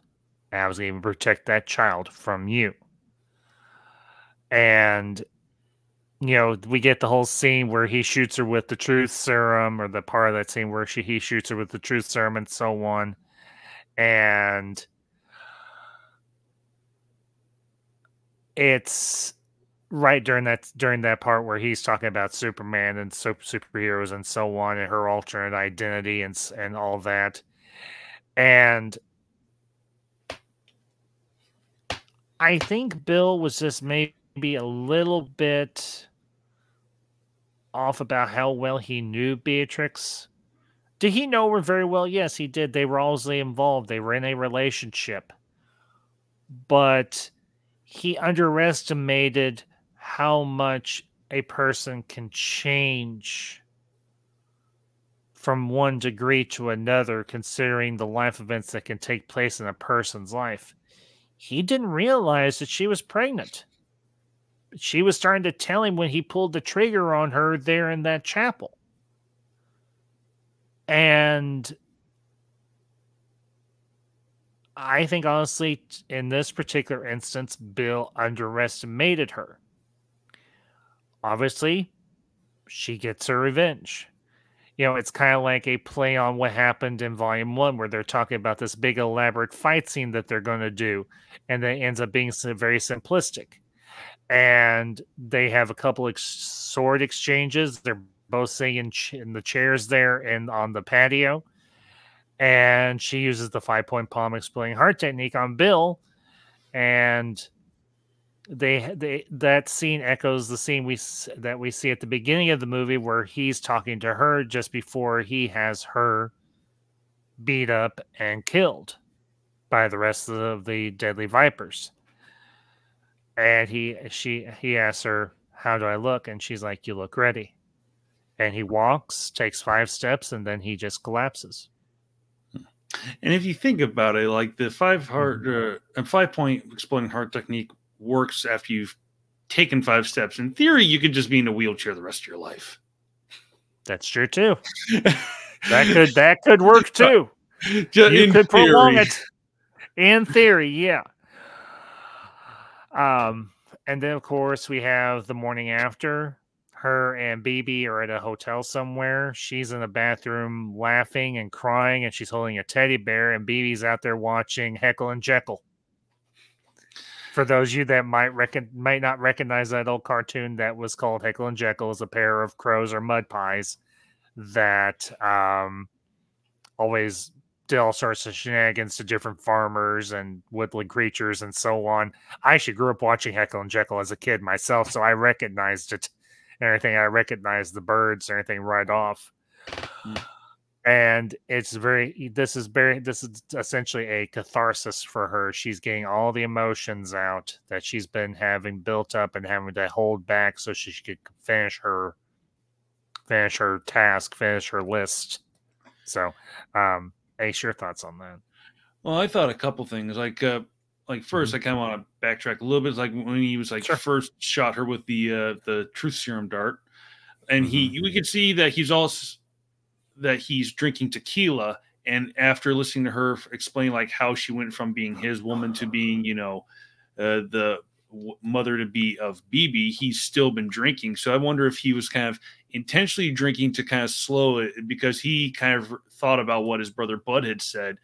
And I was going to protect that child from you. And, we get the whole scene where he shoots her with the truth serum, or the part of that scene where he shoots her with the truth serum and so on. And it's right during that part where he's talking about Superman and superheroes and so on, and her alternate identity and all that. And I think Bill was just maybe a little bit off about how well he knew Beatrix. Did he know her very well? Yes, he did. They were always involved. They were in a relationship. But he underestimated how much a person can change from one degree to another, considering the life events that can take place in a person's life. He didn't realize that she was pregnant. She was starting to tell him when he pulled the trigger on her there in that chapel. And I think, honestly, in this particular instance, Bill underestimated her. Obviously, she gets her revenge. It's kind of like a play on what happened in Volume 1, where they're talking about this big elaborate fight scene that they're going to do, and it ends up being very simplistic. And they have a couple of sword exchanges. They're both sitting in the chairs there and on the patio. And she uses the 5-point palm exploding heart technique on Bill. And that scene echoes the scene that we see at the beginning of the movie, where he's talking to her just before he has her beat up and killed by the rest of the deadly vipers. And he asks her, "How do I look?" And she's like, "You look ready." And he walks, takes 5 steps, and then he just collapses. And if you think about it, like the 5-point exploding heart technique works after you've taken 5 steps. In theory, you could just be in a wheelchair the rest of your life. That's true too. that could work too. You could prolong it. In theory, yeah. And then of course we have the morning after. Her and BB are at a hotel somewhere. She's in the bathroom laughing and crying, and she's holding a teddy bear, and BB's out there watching Heckle and Jekyll. For those of you that might not recognize that old cartoon that was called Heckle and Jekyll, is a pair of crows or mud pies that always did all sorts of shenanigans to different farmers and woodland creatures and so on. I actually grew up watching Heckle and Jekyll as a kid myself, so I recognized it and everything. I recognized the birds and everything right off. And this is essentially a catharsis for her. She's getting all the emotions out that she's been having built up and having to hold back so she could finish her task, finish her list. So, Ace, your thoughts on that? Well, I thought a couple things. Like first, I kind of want to backtrack a little bit. Like when he was first shot her with the truth serum dart, and we could see that he's drinking tequila. And after listening to her explain like how she went from being his woman to being, the mother to be of BB, he's still been drinking. So I wonder if he was kind of intentionally drinking to kind of slow it, because he kind of thought about what his brother Bud had said.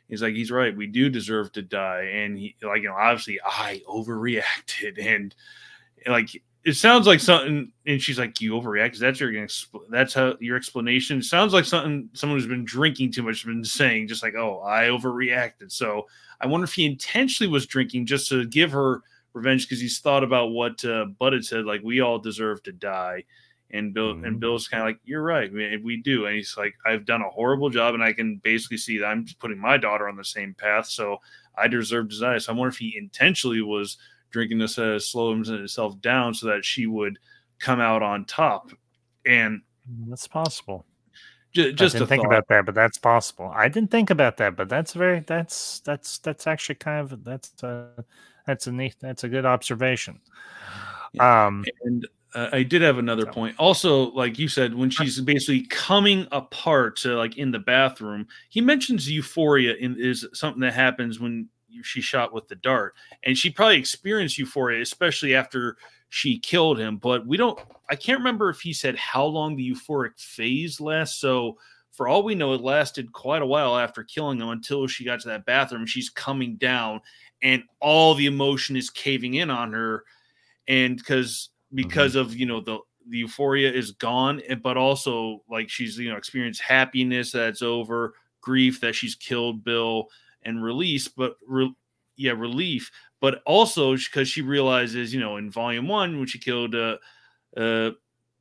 He's like, he's right. We do deserve to die. And he, obviously I overreacted, and like, it sounds like something. And she's like, you overreacted. That's how your explanation. It sounds like someone who's been drinking too much has been saying, just like, oh, I overreacted. So I wonder if he intentionally was drinking just to give her revenge, because he's thought about what Bud had said, like, we all deserve to die. And Bill's kind of like, you're right, we do. And he's like, I've done a horrible job, and I can basically see that I'm putting my daughter on the same path, so I deserve to die. So I wonder if he intentionally was drinking this to slow himself down so that she would come out on top. And that's possible. Just I didn't think about that, but that's possible. I didn't think about that, but that's actually kind of that's a good observation. And I did have another point. Also, like you said, when she's basically coming apart, like in the bathroom, he mentions euphoria is something that happens when she shot with the dart, and she probably experienced euphoria, especially after she killed him. But I can't remember if he said how long the euphoric phase lasts. So for all we know, it lasted quite a while after killing him, until she got to that bathroom. She's coming down, and all the emotion is caving in on her, and because of the euphoria is gone, but also like she's experienced happiness that it's over, grief that she's killed Bill, and relief, but also because she realizes in Volume 1 when she killed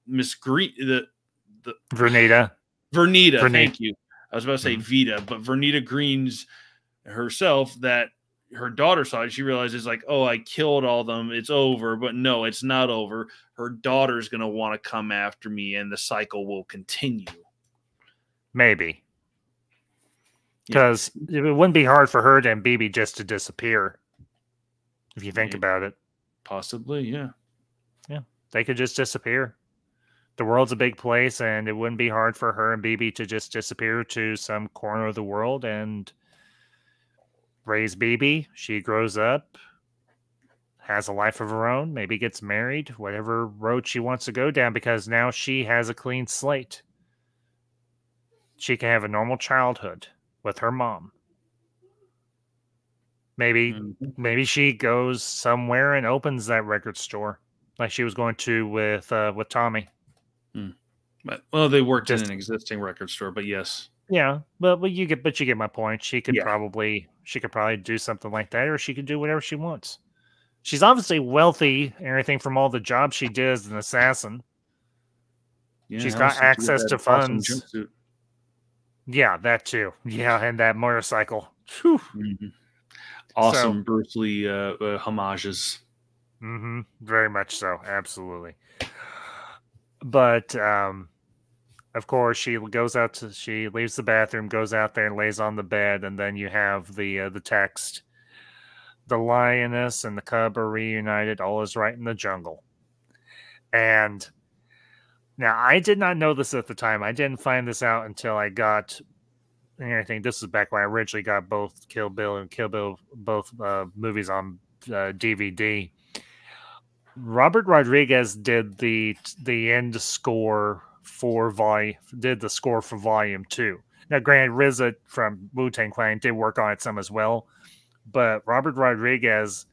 Miss Green, the Vernita. Thank you. I was about to say Vita, but Vernita Green's herself, that her daughter saw it. She realizes like, oh, I killed all of them. It's over. But no, it's not over. Her daughter's going to want to come after me, and the cycle will continue. Maybe. Because it wouldn't be hard for her and BB just to disappear. If you think about it. Possibly, yeah. Yeah. They could just disappear. The world's a big place, and it wouldn't be hard for her and BB to just disappear to some corner of the world, and raise BB. She grows up, has a life of her own, maybe gets married, whatever road she wants to go down, because now she has a clean slate. She can have a normal childhood with her mom. Maybe she goes somewhere and opens that record store like she was going to with Tommy. Well, they worked in an existing record store, but yes. Yeah, but you get my point. She could probably do something like that, or she could do whatever she wants. She's obviously wealthy and everything from all the jobs she did as an assassin. Yeah, she's got access to funds. Awesome. Yeah, that too. Yeah, and that motorcycle. Awesome Bruce Lee homages. Very much so. Absolutely. But of course, she leaves the bathroom, goes out there and lays on the bed, and then you have the text. The lioness and the cub are reunited. All is right in the jungle. And now, I did not know this at the time. I didn't find this out until I got anything. This is back when I originally got both Kill Bill and Kill Bill, both movies on DVD. Robert Rodriguez did the end score for Volume 2. Now, granted, RZA from Wu-Tang Clan did work on it some as well, but Robert Rodriguez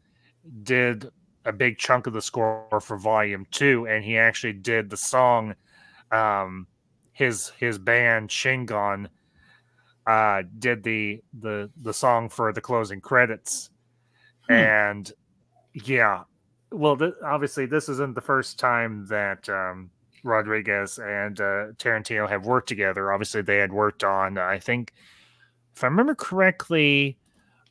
did a big chunk of the score for Volume 2, and he actually did the song. His band Shingon did the song for the closing credits, and yeah, well, obviously this isn't the first time that Rodriguez and Tarantino have worked together. Obviously, they had worked on, I think, if I remember correctly,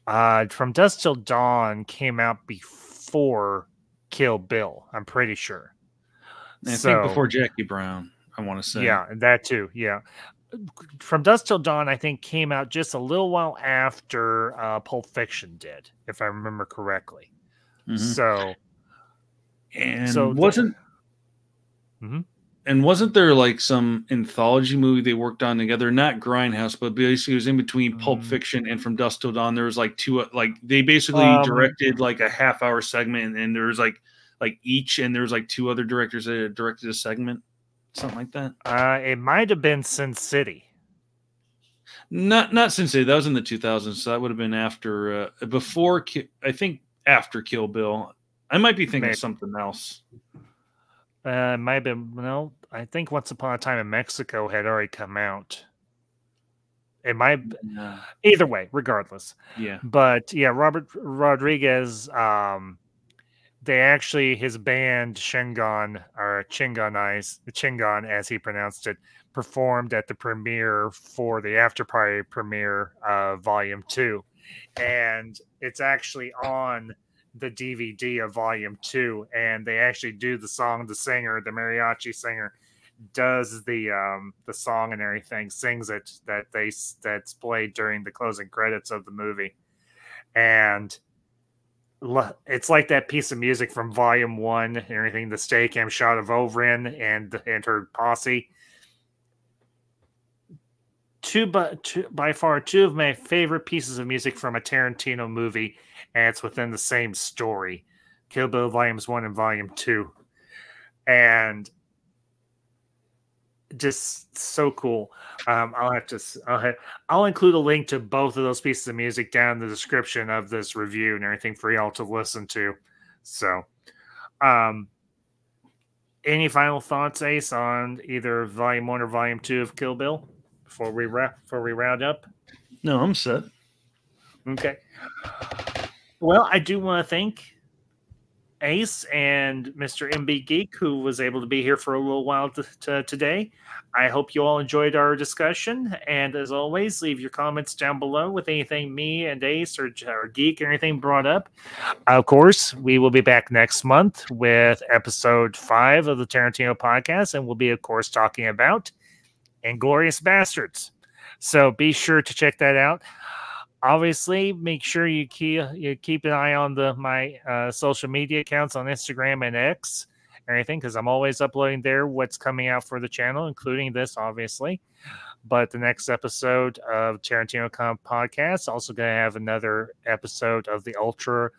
From Dusk Till Dawn came out before Kill Bill. I'm pretty sure. I think before Jackie Brown, I want to say. Yeah, that too. Yeah. From Dusk Till Dawn, I think, came out just a little while after Pulp Fiction did, if I remember correctly. So, wasn't there like some anthology movie they worked on together? Not Grindhouse, but basically it was in between Pulp Fiction and From Dusk Till Dawn. There was like two, like they basically directed like a half-hour segment, and there was like each, and there was like two other directors that directed a segment, something like that. It might have been Sin City. Not Sin City. That was in the 2000s, so that would have been after, before, I think after Kill Bill. I might be thinking of something else. It might have been, no, I think Once Upon a Time in Mexico had already come out. It might, either way, regardless. Yeah. But yeah, Robert Rodriguez, they actually, his band Shingon, or Chingon as he pronounced it, performed at the premiere for the after party premiere of Volume 2. And it's actually on the DVD of Volume 2, and they actually do the song. The singer, the mariachi singer, does the song and everything, sings it, that's played during the closing credits of the movie. And it's like that piece of music from Volume 1 and everything, the Steadicam shot of Overin and her posse. By far two of my favorite pieces of music from a Tarantino movie, and it's within the same story. Kill Bill Volumes 1 and Volume 2. And just so cool. I'll include a link to both of those pieces of music down in the description of this review and everything for y'all to listen to. So, any final thoughts, Ace, on either Volume 1 or Volume 2 of Kill Bill before we round up? No, I'm set. Okay. Well, I do want to thank Ace and Mr. MB Geek, who was able to be here for a little while today. I hope you all enjoyed our discussion. And as always, leave your comments down below with anything me and Ace or Geek or anything brought up. Of course, we will be back next month with episode 5 of the Tarantino podcast. And we'll be, of course, talking about Inglourious Bastards. So be sure to check that out. Obviously, make sure you keep an eye on my social media accounts on Instagram and X and everything, because I'm always uploading there what's coming out for the channel, including this, obviously. But the next episode of Tarantino Podcast also going to have another episode of the Ultra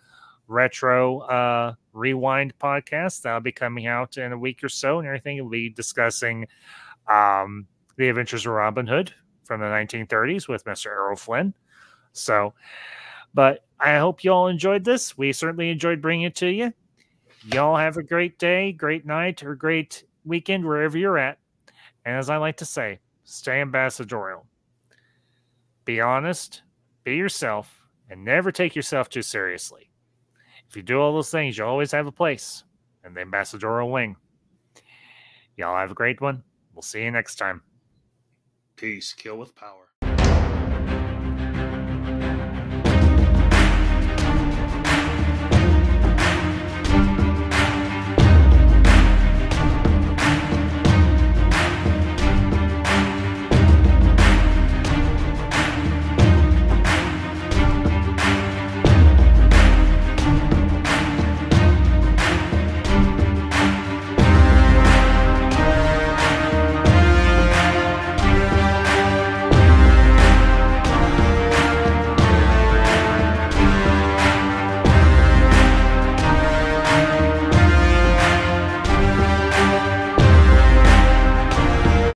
Retro Rewind podcast. That'll be coming out in a week or so, and everything will be discussing The Adventures of Robin Hood from the 1930s with Mr. Errol Flynn. So, but I hope you all enjoyed this. We certainly enjoyed bringing it to you. Y'all have a great day, great night, or great weekend wherever you're at. And as I like to say, stay ambassadorial. Be honest, be yourself, and never take yourself too seriously. If you do all those things, you always have a place in the ambassadorial wing. Y'all have a great one. We'll see you next time. Peace. Kill with power.